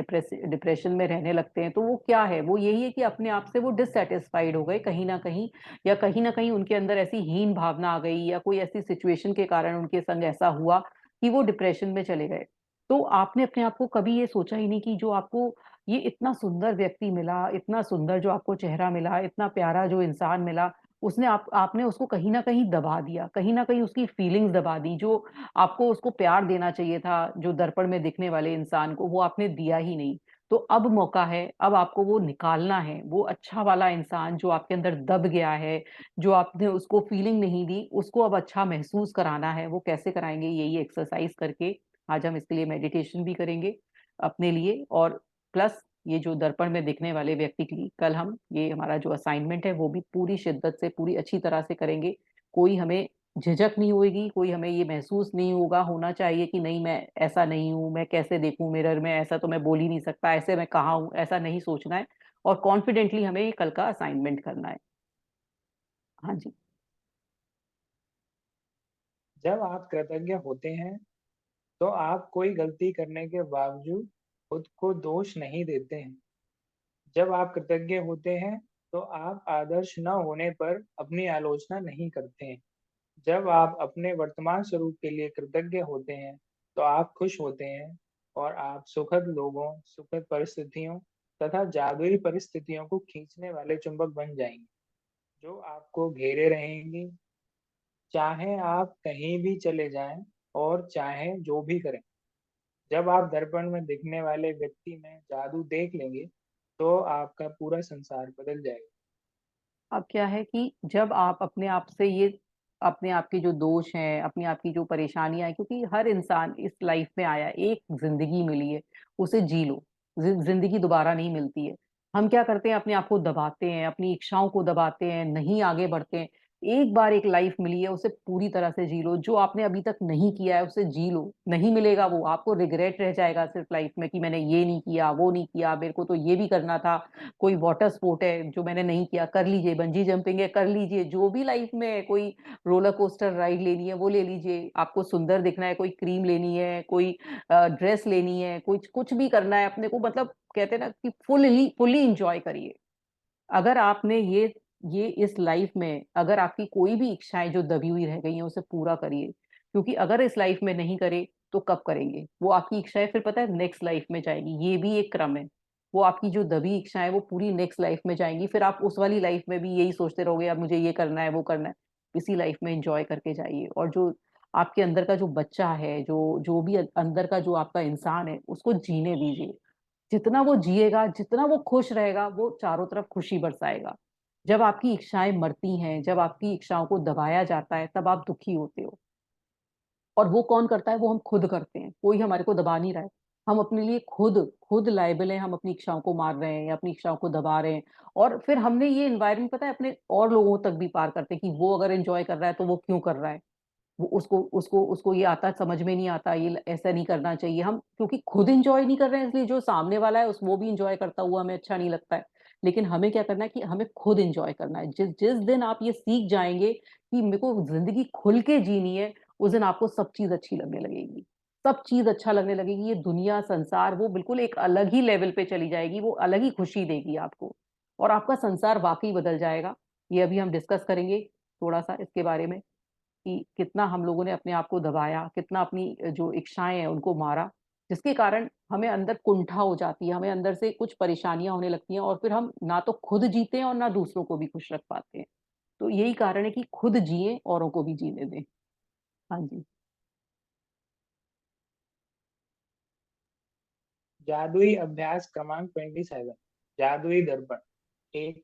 डिप्रेशन में रहने लगते हैं। तो वो क्या है, वो यही है कि अपने आप से वो डिससेटिस्फाइड हो गए कहीं ना कहीं, या कहीं ना कहीं उनके अंदर ऐसी हीन भावना आ गई या कोई ऐसी सिचुएशन के कारण उनके संग ऐसा हुआ कि वो डिप्रेशन में चले गए। तो आपने अपने आप को कभी ये सोचा ही नहीं कि जो आपको ये इतना सुंदर व्यक्ति मिला, इतना सुंदर जो आपको चेहरा मिला, इतना प्यारा जो इंसान मिला, उसने आपने उसको कहीं ना कहीं दबा दिया, कहीं ना कहीं उसकी फीलिंग्स दबा दी। जो आपको उसको प्यार देना चाहिए था जो दर्पण में दिखने वाले इंसान को, वो आपने दिया ही नहीं। तो अब मौका है, अब आपको वो निकालना है, वो अच्छा वाला इंसान जो आपके अंदर दब गया है, जो आपने उसको फीलिंग नहीं दी, उसको अब अच्छा महसूस कराना है। वो कैसे कराएंगे, यही एक्सरसाइज करके। आज हम इसके लिए मेडिटेशन भी करेंगे अपने लिए, और प्लस ये जो दर्पण में दिखने वाले व्यक्ति की कल हम ये हमारा जो असाइनमेंट है वो भी पूरी शिद्दत से पूरी अच्छी तरह से करेंगे। कोई हमें झिझक नहीं होगी, कोई हमें ये महसूस नहीं होगा होना चाहिए कि नहीं मैं ऐसा नहीं हूं, मैं कैसे देखूं मिरर में, ऐसा तो मैं बोल ही नहीं सकता, ऐसे मैं कहाँ हूं, ऐसा नहीं सोचना है। और कॉन्फिडेंटली हमें ये कल का असाइनमेंट करना है। हाँ जी। जब आप कृतज्ञ होते हैं, तो आप कोई गलती करने के बावजूद खुद को दोष नहीं देते हैं। जब आप कृतज्ञ होते हैं, तो आप आदर्श न होने पर अपनी आलोचना नहीं करते हैं। जब आप अपने वर्तमान स्वरूप के लिए कृतज्ञ होते हैं, तो आप खुश होते हैं, और आप सुखद लोगों, सुखद परिस्थितियों तथा जादुई परिस्थितियों को खींचने वाले चुंबक बन जाएंगे, जो आपको घेरे रहेंगी, चाहे आप कहीं भी चले जाएं और चाहे जो भी करें। जब आप दर्पण में दिखने वाले व्यक्ति में जादू देख लेंगे, तो आपका पूरा संसार बदल जाएगा। अब क्या है कि जब आप अपने आप से ये अपने आप के जो दोष हैं, अपनी आप की जो परेशानियां हैं, क्योंकि हर इंसान इस लाइफ में आया, एक जिंदगी मिली है, उसे जी लो। जिंदगी दोबारा नहीं मिलती है। हम क्या करते हैं, अपने आप को दबाते हैं, अपनी इच्छाओं को दबाते हैं, नहीं आगे बढ़ते हैं। एक बार एक लाइफ मिली है, उसे पूरी तरह से जी लो। जो आपने अभी तक नहीं किया है उसे जी लो। नहीं मिलेगा वो आपको, रिग्रेट रह जाएगा सिर्फ लाइफ में कि मैंने ये नहीं किया, वो नहीं किया, मेरे को तो ये भी करना था। कोई वाटर स्पोर्ट है जो मैंने नहीं किया, कर लीजिए, बंजी जंपिंग है कर लीजिए, जो भी लाइफ में है, कोई रोलर कोस्टर राइड लेनी है वो ले लीजिए। आपको सुंदर दिखना है, कोई क्रीम लेनी है, कोई ड्रेस लेनी है, कुछ कुछ भी करना है अपने को, मतलब कहते हैं ना कि फुल्ली फुल्ली इंजॉय करिए। अगर आपने ये इस लाइफ में अगर आपकी कोई भी इच्छाएं जो दबी हुई रह गई हैं उसे पूरा करिए। क्योंकि अगर इस लाइफ में नहीं करे तो कब करेंगे? वो आपकी इच्छाएं फिर पता है नेक्स्ट लाइफ में जाएगी, ये भी एक क्रम है। वो आपकी जो दबी इच्छाएं है वो पूरी नेक्स्ट लाइफ में जाएंगी, फिर आप उस वाली लाइफ में भी यही सोचते रहोगे अब मुझे ये करना है वो करना है। इसी लाइफ में एंजॉय करके जाइए, और जो आपके अंदर का जो बच्चा है, जो जो भी अंदर का जो आपका इंसान है, उसको जीने दीजिए। जितना वो जिएगा, जितना वो खुश रहेगा, वो चारों तरफ खुशी बरसाएगा। जब आपकी इच्छाएं मरती हैं, जब आपकी इच्छाओं को दबाया जाता है, तब आप दुखी होते हो। और वो कौन करता है? वो हम खुद करते हैं, कोई हमारे को दबा नहीं रहा है। हम अपने लिए खुद खुद लायबल हैं, हम अपनी इच्छाओं को मार रहे हैं या अपनी इच्छाओं को दबा रहे हैं। और फिर हमने ये एनवायरनमेंट पता है अपने और लोगों तक भी पार करते हैं कि वो अगर एंजॉय कर रहा है तो वो क्यों कर रहा है। वो उसको उसको उसको ये आता, समझ में नहीं आता, ये ऐसा नहीं करना चाहिए। हम क्योंकि खुद एंजॉय नहीं कर रहे हैं, इसलिए जो सामने वाला है उस वो भी एंजॉय करता हुआ हमें अच्छा नहीं लगता है। लेकिन हमें क्या करना है कि हमें खुद एंजॉय करना है। जिस जिस दिन आप ये सीख जाएंगे कि मेरे को जिंदगी खुल के जीनी है, उस दिन आपको सब चीज अच्छी लगने लगेगी। सब चीज अच्छा लगने लगेगी। ये दुनिया, संसार, वो बिल्कुल एक अलग ही लेवल पे चली जाएगी, वो अलग ही खुशी देगी आपको। और आपका संसार वाकई बदल जाएगा। ये अभी हम डिस्कस करेंगे थोड़ा सा इसके बारे में, कि कितना हम लोगों ने अपने आप को दबाया, कितना अपनी जो इच्छाएं हैं उनको मारा, जिसके कारण हमें अंदर कुंठा हो जाती है, हमें अंदर से कुछ परेशानियां होने लगती हैं, और फिर हम ना तो खुद जीते हैं और ना दूसरों को भी खुश रख पाते हैं। तो यही कारण है कि खुद जिए, औरों को भी जीने दें। हाँ जी। जादुई अभ्यास क्रमांक 27। जादुई दर्पण। एक,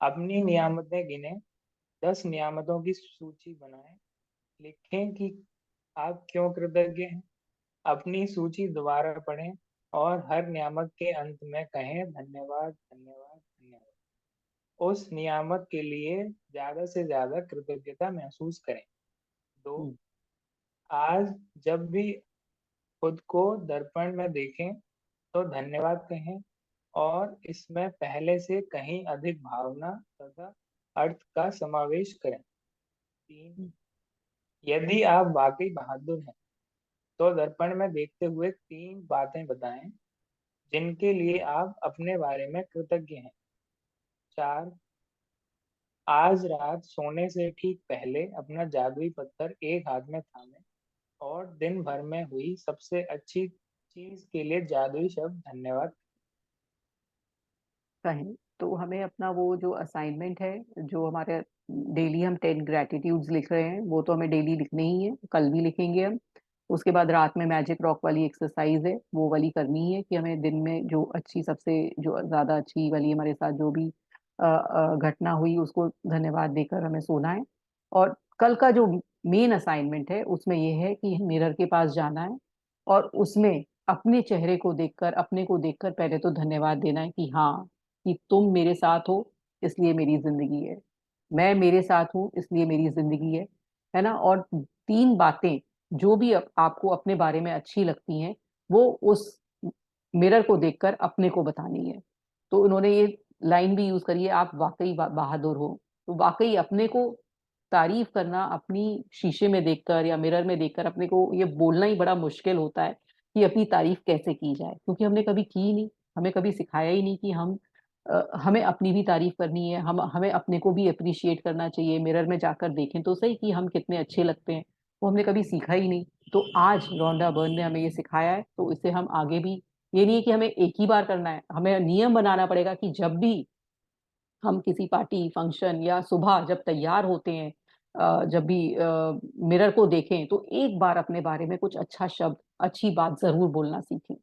अपनी नियामतें गिने। 10 नियामतों की सूची बनाएं। लिखें कि आप क्यों कृतज्ञ हैं। अपनी सूची दोबारा पढ़ें और हर नियामत के अंत में कहें धन्यवाद धन्यवाद धन्यवाद। उस नियामत के लिए ज्यादा से ज्यादा कृतज्ञता महसूस करें। 2, हम्म। आज जब भी खुद को दर्पण में देखें तो धन्यवाद कहें और इसमें पहले से कहीं अधिक भावना तथा अर्थ का समावेश करें। 3, हम्म। यदि आप वाकई बहादुर हैं तो दर्पण में देखते हुए 3 बातें बताएं जिनके लिए आप अपने बारे में कृतज्ञ हैं। 4, आज रात सोने से ठीक पहले अपना जादुई पत्थर एक हाथ में थामें और दिन भर में हुई सबसे अच्छी चीज के लिए जादुई शब्द धन्यवाद। कहें तो हमें अपना वो जो असाइनमेंट है, जो हमारे डेली हम 10 ग्रेटिट्यूड्स लिख रहे हैं, वो तो हमें डेली लिखने ही है, कल भी लिखेंगे हम। उसके बाद रात में मैजिक रॉक वाली एक्सरसाइज है, वो वाली करनी है कि हमें दिन में जो अच्छी, सबसे जो ज्यादा अच्छी वाली हमारे साथ जो भी घटना हुई उसको धन्यवाद देकर हमें सोना है। और कल का जो मेन असाइनमेंट है उसमें ये है कि मिरर के पास जाना है, और उसमें अपने चेहरे को देखकर, अपने को देखकर पहले तो धन्यवाद देना है कि हाँ, कि तुम मेरे साथ हो इसलिए मेरी जिंदगी है, मैं मेरे साथ हूँ इसलिए मेरी जिंदगी है ना। और 3 बातें जो भी आपको अपने बारे में अच्छी लगती हैं, वो उस मिरर को देखकर अपने को बतानी है। तो उन्होंने ये लाइन भी यूज करी है, आप वाकई बहादुर हो। तो वाकई अपने को तारीफ करना, अपनी शीशे में देखकर या मिरर में देखकर अपने को ये बोलना ही बड़ा मुश्किल होता है कि अपनी तारीफ कैसे की जाए, क्योंकि हमने कभी की ही नहीं। हमें कभी सिखाया ही नहीं कि हमें अपनी भी तारीफ करनी है, हमें अपने को भी अप्रिशिएट करना चाहिए। मिरर में जाकर देखें तो सही कि हम कितने अच्छे लगते हैं, वो हमने कभी सीखा ही नहीं। तो आज रोंडा बर्न ने हमें ये सिखाया है, तो इसे हम आगे भी, ये नहीं है कि हमें एक ही बार करना है, हमें नियम बनाना पड़ेगा कि जब भी हम किसी पार्टी फंक्शन या सुबह जब तैयार होते हैं, जब भी मिरर को देखें तो एक बार अपने बारे में कुछ अच्छा शब्द, अच्छी बात जरूर बोलना सीखें।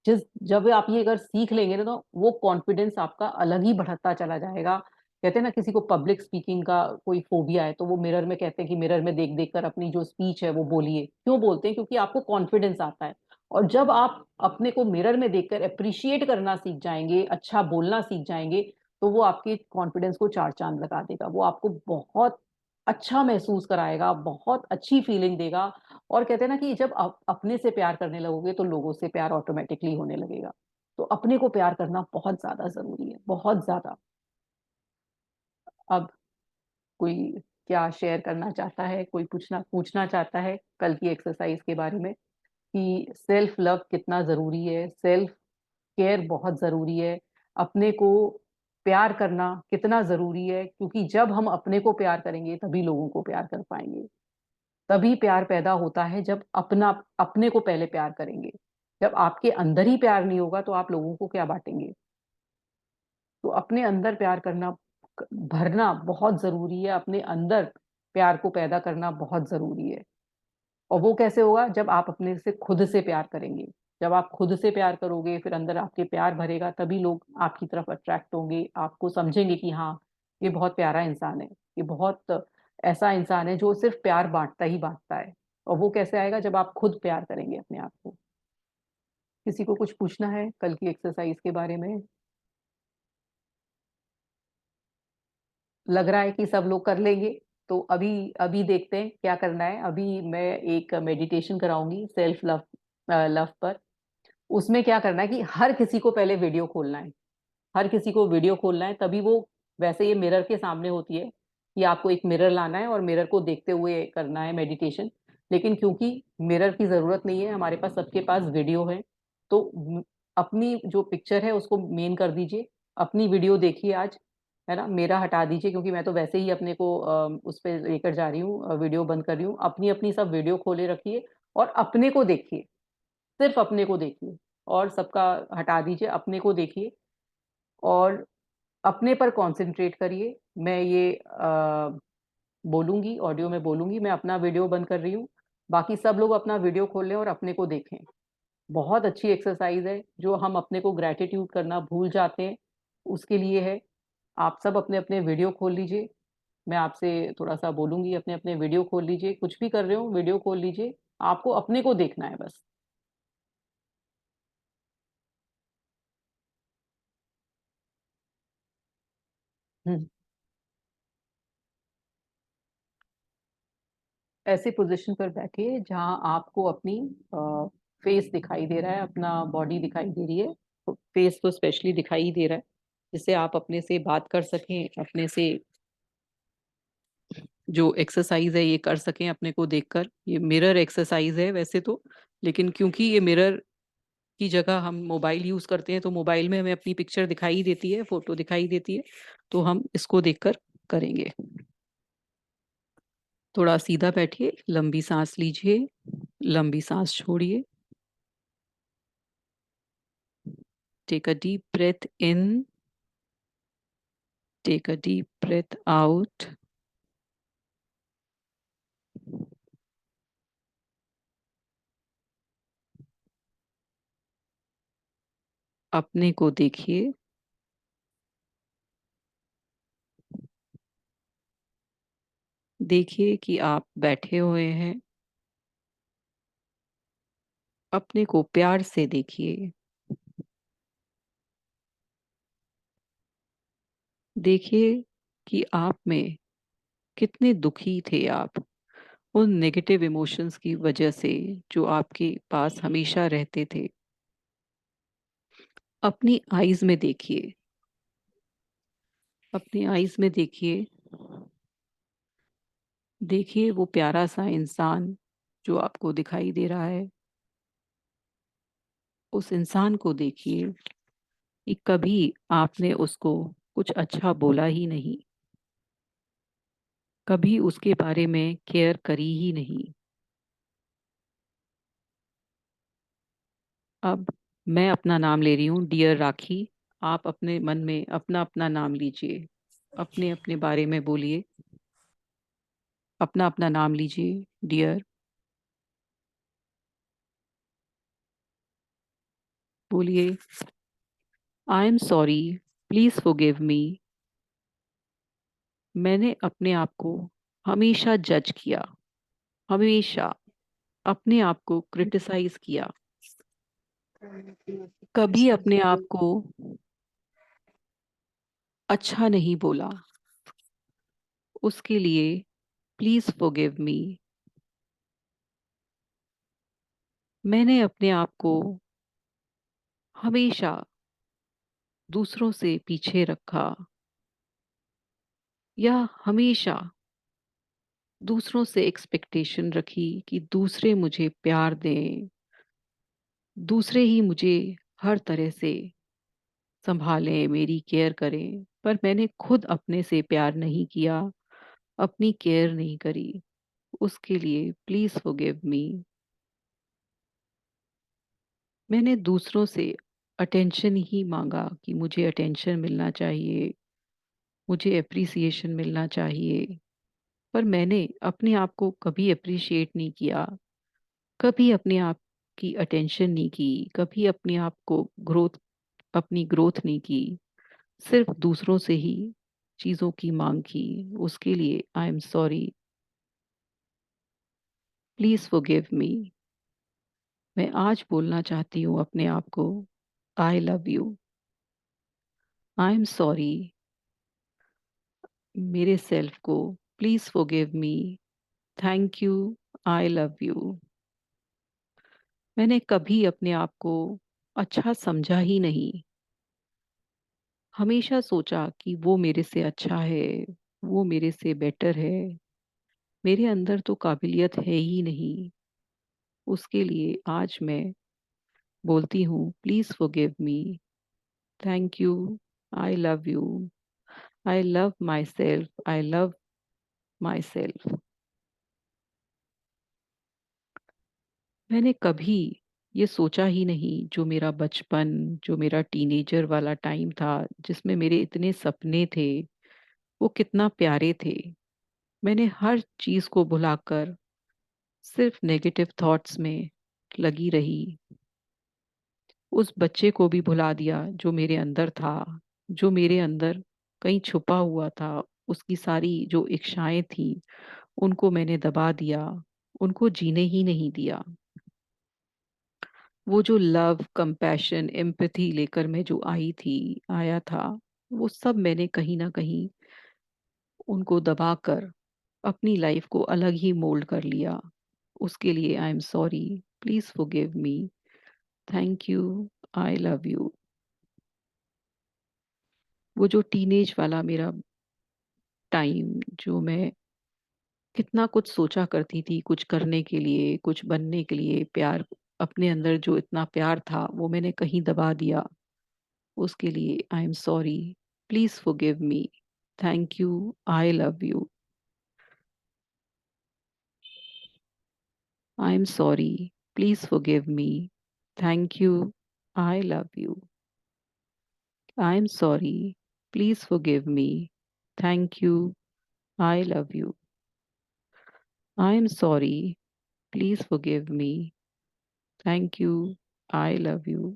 जिस जब आप ये अगर सीख लेंगे ना, तो वो कॉन्फिडेंस आपका अलग ही बढ़ता चला जाएगा। कहते हैं ना, किसी को पब्लिक स्पीकिंग का कोई फोबिया है तो वो मिरर में, कहते हैं कि मिरर में देख देख कर अपनी जो स्पीच है वो बोलिए। क्यों बोलते हैं? क्योंकि आपको कॉन्फिडेंस आता है। और जब आप अपने को मिरर में देखकर अप्रिशिएट करना सीख जाएंगे, अच्छा बोलना सीख जाएंगे, तो वो आपके कॉन्फिडेंस को 4 चांद लगा देगा। वो आपको बहुत अच्छा महसूस कराएगा, बहुत अच्छी फीलिंग देगा। और कहते हैं ना कि जब आप अपने से प्यार करने लगोगे तो लोगों से प्यार ऑटोमेटिकली होने लगेगा। तो अपने को प्यार करना बहुत ज्यादा जरूरी है, बहुत ज्यादा। अब कोई क्या शेयर करना चाहता है, कोई पूछना पूछना चाहता है कल की एक्सरसाइज के बारे में, कि सेल्फ लव कितना जरूरी है, सेल्फ केयर बहुत जरूरी है, अपने को प्यार करना कितना जरूरी है, क्योंकि जब हम अपने को प्यार करेंगे तभी लोगों को प्यार कर पाएंगे। तभी प्यार पैदा होता है जब अपने को पहले प्यार करेंगे। जब आपके अंदर ही प्यार नहीं होगा तो आप लोगों को क्या बांटेंगे? तो अपने अंदर प्यार करना, भरना बहुत जरूरी है। अपने अंदर प्यार को पैदा करना बहुत जरूरी है। और वो कैसे होगा? जब आप अपने से खुद से प्यार करेंगे। जब आप खुद से प्यार करोगे, फिर अंदर आपके प्यार भरेगा, तभी लोग आपकी तरफ अट्रैक्ट होंगे, आपको समझेंगे कि हाँ, ये बहुत प्यारा इंसान है, ये बहुत ऐसा इंसान है जो सिर्फ प्यार बांटता ही बांटता है। और वो कैसे आएगा? जब आप खुद प्यार करेंगे अपने आप को। किसी को कुछ पूछना है कल की एक्सरसाइज के बारे में? लग रहा है कि सब लोग कर लेंगे। तो अभी अभी देखते हैं क्या करना है। अभी मैं एक मेडिटेशन कराऊंगी सेल्फ लव लव पर। उसमें क्या करना है कि हर किसी को पहले वीडियो खोलना है। हर किसी को वीडियो खोलना है, तभी वो, वैसे ये मिरर के सामने होती है कि आपको एक मिरर लाना है और मिरर को देखते हुए करना है मेडिटेशन। लेकिन क्योंकि मिरर की जरूरत नहीं है, हमारे पास सबके पास वीडियो है, तो अपनी जो पिक्चर है उसको मेन कर दीजिए। अपनी वीडियो देखिए आज, है ना। मेरा हटा दीजिए क्योंकि मैं तो वैसे ही अपने को उस पर लेकर जा रही हूँ, वीडियो बंद कर रही हूँ। अपनी अपनी सब वीडियो खोले रखिए और अपने को देखिए। सिर्फ अपने को देखिए और सबका हटा दीजिए, अपने को देखिए और अपने पर कंसंट्रेट करिए। मैं ये बोलूंगी, ऑडियो में बोलूंगी, मैं अपना वीडियो बंद कर रही हूँ। बाकी सब लोग अपना वीडियो खोल लें और अपने को देखें। बहुत अच्छी एक्सरसाइज है, जो हम अपने को ग्रेटिट्यूड करना भूल जाते हैं, उसके लिए है। आप सब अपने अपने वीडियो खोल लीजिए। मैं आपसे थोड़ा सा बोलूंगी, अपने अपने वीडियो खोल लीजिए। कुछ भी कर रहे हो, वीडियो खोल लीजिए। आपको अपने को देखना है बस। हम्म। ऐसे पोजीशन पर बैठिए जहां आपको अपनी फेस दिखाई दे रहा है, अपना बॉडी दिखाई दे रही है। फेस तो स्पेशली दिखाई दे रहा है, जिससे आप अपने से बात कर सकें, अपने से जो एक्सरसाइज है ये कर सकें अपने को देखकर। ये मिरर एक्सरसाइज है वैसे तो, लेकिन क्योंकि ये मिरर की जगह हम मोबाइल यूज करते हैं, तो मोबाइल में हमें अपनी पिक्चर दिखाई देती है, फोटो दिखाई देती है, तो हम इसको देखकर करेंगे। थोड़ा सीधा बैठिए, लंबी सांस लीजिए, लंबी सांस छोड़िए। Take a deep breath in, take a deep breath out. अपने को देखिए। देखिए कि आप बैठे हुए हैं। अपने को प्यार से देखिए। देखिए कि आप में कितने दुखी थे आप, उन नेगेटिव इमोशंस की वजह से जो आपके पास हमेशा रहते थे। अपनी आईज में देखिए। अपनी आईज में देखिए। देखिए वो प्यारा सा इंसान जो आपको दिखाई दे रहा है। उस इंसान को देखिए कि कभी आपने उसको कुछ अच्छा बोला ही नहीं, कभी उसके बारे में केयर करी ही नहीं। अब मैं अपना नाम ले रही हूँ, डियर राखी। आप अपने मन में अपना अपना नाम लीजिए, अपने अपने बारे में बोलिए। अपना अपना नाम लीजिए। डियर, बोलिए। आई एम सॉरी, प्लीज फॉरगिव मी। मैंने अपने आप को हमेशा जज किया, हमेशा अपने आप को क्रिटिसाइज किया, कभी अपने आप को अच्छा नहीं बोला। उसके लिए प्लीज फॉरगिव मी। मैंने अपने आप को हमेशा दूसरों से पीछे रखा, या हमेशा दूसरों से एक्सपेक्टेशन रखी कि दूसरे मुझे प्यार दें, दूसरे ही मुझे हर तरह से संभालें, मेरी केयर करें। पर मैंने खुद अपने से प्यार नहीं किया, अपनी केयर नहीं करी। उसके लिए प्लीज फॉरगिव मी। मैंने दूसरों से अटेंशन ही मांगा कि मुझे अटेंशन मिलना चाहिए, मुझे अप्रिसिएशन मिलना चाहिए, पर मैंने अपने आप को कभी अप्रिशिएट नहीं किया, कभी अपने आप की अटेंशन नहीं की, कभी अपने आप को अपनी ग्रोथ नहीं की, सिर्फ दूसरों से ही चीज़ों की मांग की। उसके लिए आई एम सॉरी, प्लीज फॉरगिव मी। मैं आज बोलना चाहती हूँ अपने आप को, आई love you, I am sorry मेरे सेल्फ को, please forgive me, thank you, I love you. मैंने कभी अपने आप को अच्छा समझा ही नहीं, हमेशा सोचा कि वो मेरे से अच्छा है, वो मेरे से बेटर है, मेरे अंदर तो काबिलियत है ही नहीं। उसके लिए आज मैं बोलती हूँ, please forgive me, thank you, I love you, I love my self, I love my self. मैंने कभी ये सोचा ही नहीं, जो मेरा बचपन, जो मेरा टीनेजर वाला टाइम था, जिसमें मेरे इतने सपने थे, वो कितना प्यारे थे। मैंने हर चीज को भुलाकर सिर्फ नेगेटिव थॉट्स में लगी रही, उस बच्चे को भी भुला दिया जो मेरे अंदर था, जो मेरे अंदर कहीं छुपा हुआ था। उसकी सारी जो इच्छाएं थी, उनको मैंने दबा दिया, उनको जीने ही नहीं दिया। वो जो लव, कंपैशन, एम्पैथी लेकर मैं जो आया था, वो सब मैंने कहीं ना कहीं उनको दबाकर अपनी लाइफ को अलग ही मोल्ड कर लिया। उसके लिए आई am sorry, please forgive me, thank you, I love you. वो जो टीनेज वाला मेरा टाइम, जो मैं कितना कुछ सोचा करती थी, कुछ करने के लिए, कुछ बनने के लिए, प्यार, अपने अंदर जो इतना प्यार था, वो मैंने कहीं दबा दिया। उसके लिए आई am sorry, please forgive me, thank you, I love you. I am sorry, please forgive me, thank you, I love you. I am sorry, please forgive me, thank you, I love you. I am sorry, please forgive me, thank you, I love you.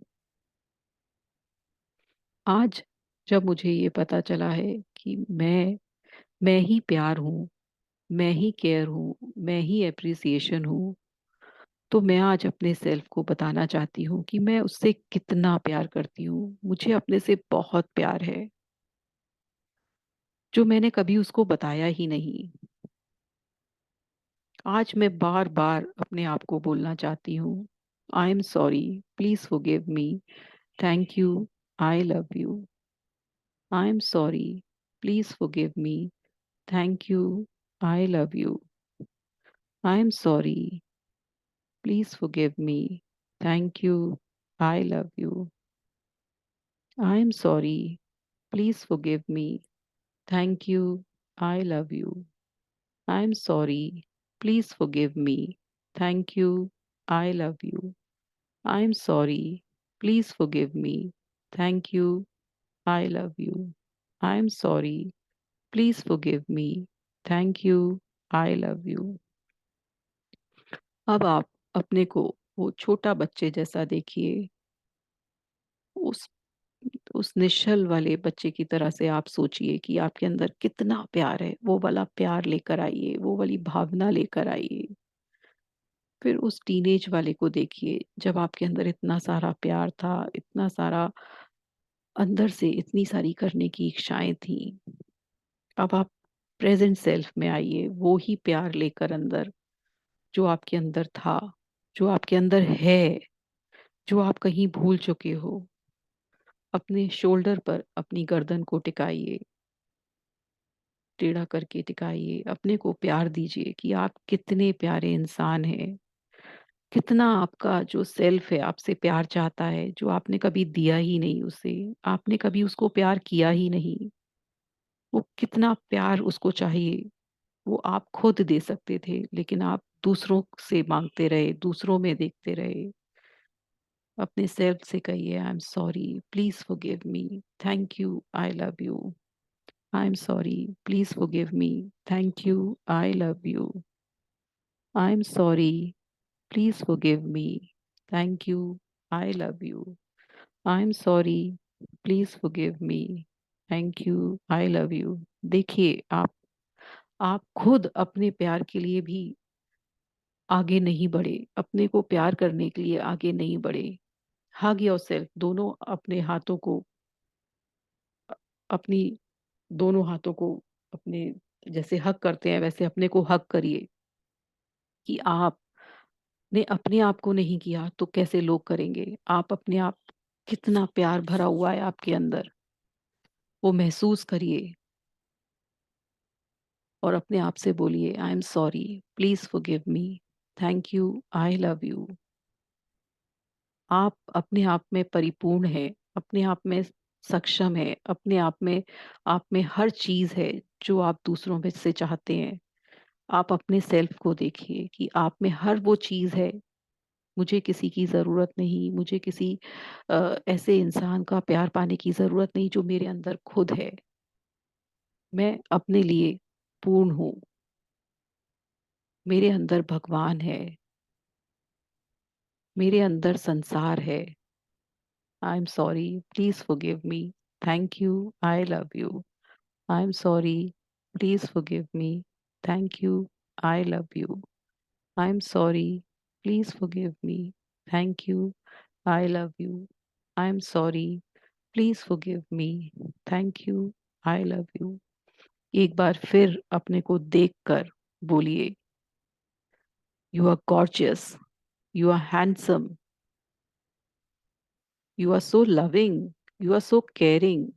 आज जब मुझे ये पता चला है कि मैं ही प्यार हूँ, मैं ही केयर हूँ, मैं ही अप्रिसिएशन हूँ, तो मैं आज अपने सेल्फ को बताना चाहती हूँ कि मैं उससे कितना प्यार करती हूँ। मुझे अपने से बहुत प्यार है, जो मैंने कभी उसको बताया ही नहीं। आज मैं बार बार अपने आप को बोलना चाहती हूँ, आई am sorry, please forgive me, thank you, I love you. I am sorry, please forgive me, thank you, I love you. I am sorry, please forgive me, thank you, I love you. I am sorry, please forgive me, thank you, I love you. I am sorry, please forgive me, thank you, I love you. I am sorry, please forgive me, thank you, I love you. I am sorry, please forgive me, thank you, I love you. अब आप अपने को वो छोटा बच्चे जैसा देखिए, उस उस निश्चल वाले बच्चे की तरह से आप सोचिए कि आपके अंदर कितना प्यार है। वो वाला प्यार लेकर आइए, वो वाली भावना लेकर आइए। फिर उस टीनेज वाले को देखिए, जब आपके अंदर इतना सारा प्यार था, इतना सारा अंदर से इतनी सारी करने की इच्छाएं थी। अब आप प्रेजेंट सेल्फ में आइए, वो ही प्यार लेकर अंदर, जो आपके अंदर था, जो आपके अंदर है, जो आप कहीं भूल चुके हो। अपने शोल्डर पर अपनी गर्दन को टिकाइए, टेढ़ा करके टिकाइए, अपने को प्यार दीजिए कि आप कितने प्यारे इंसान हैं। कितना आपका जो सेल्फ है आपसे प्यार चाहता है, जो आपने कभी दिया ही नहीं उसे, आपने कभी उसको प्यार किया ही नहीं। वो कितना प्यार उसको चाहिए, वो आप खुद दे सकते थे, लेकिन आप दूसरों से मांगते रहे, दूसरों में देखते रहे। अपने सेल्फ से कहिए, आई am sorry, please forgive me, thank you, I love you. I am sorry, please forgive me, thank you, I love you. I am sorry, please forgive me, thank you, I love you. I am sorry, please forgive me, thank you, I love you. देखिए, आप खुद अपने प्यार के लिए भी आगे नहीं बढ़े, अपने को प्यार करने के लिए आगे नहीं बढ़े। हग योरसेल्फ, दोनों अपने हाथों को, अपनी दोनों हाथों को अपने, जैसे हग करते हैं वैसे अपने को हग करिए कि आपने अपने आप को नहीं किया तो कैसे लोग करेंगे। आप अपने आप, कितना प्यार भरा हुआ है आपके अंदर, वो महसूस करिए और अपने आप से बोलिए, आई am sorry, please forgive me, thank you, I love you. आप अपने आप में परिपूर्ण है, अपने आप में सक्षम है, अपने आप में हर चीज है जो आप दूसरों में से चाहते हैं। आप अपने सेल्फ को देखिए कि आप में हर वो चीज है। मुझे किसी की जरूरत नहीं, मुझे किसी ऐसे इंसान का प्यार पाने की जरूरत नहीं जो मेरे अंदर खुद है। मैं अपने लिए पूर्ण हूँ, मेरे अंदर भगवान है, मेरे अंदर संसार है। I am sorry, please forgive me, thank you, I love you. I am sorry, please forgive me, thank you, I love you. I am sorry, please forgive me, thank you, I love you. I am sorry, please forgive me, thank you, I love you. एक बार फिर अपने को देखकर बोलिए, you are gorgeous, you are handsome, you are so loving, you are so caring,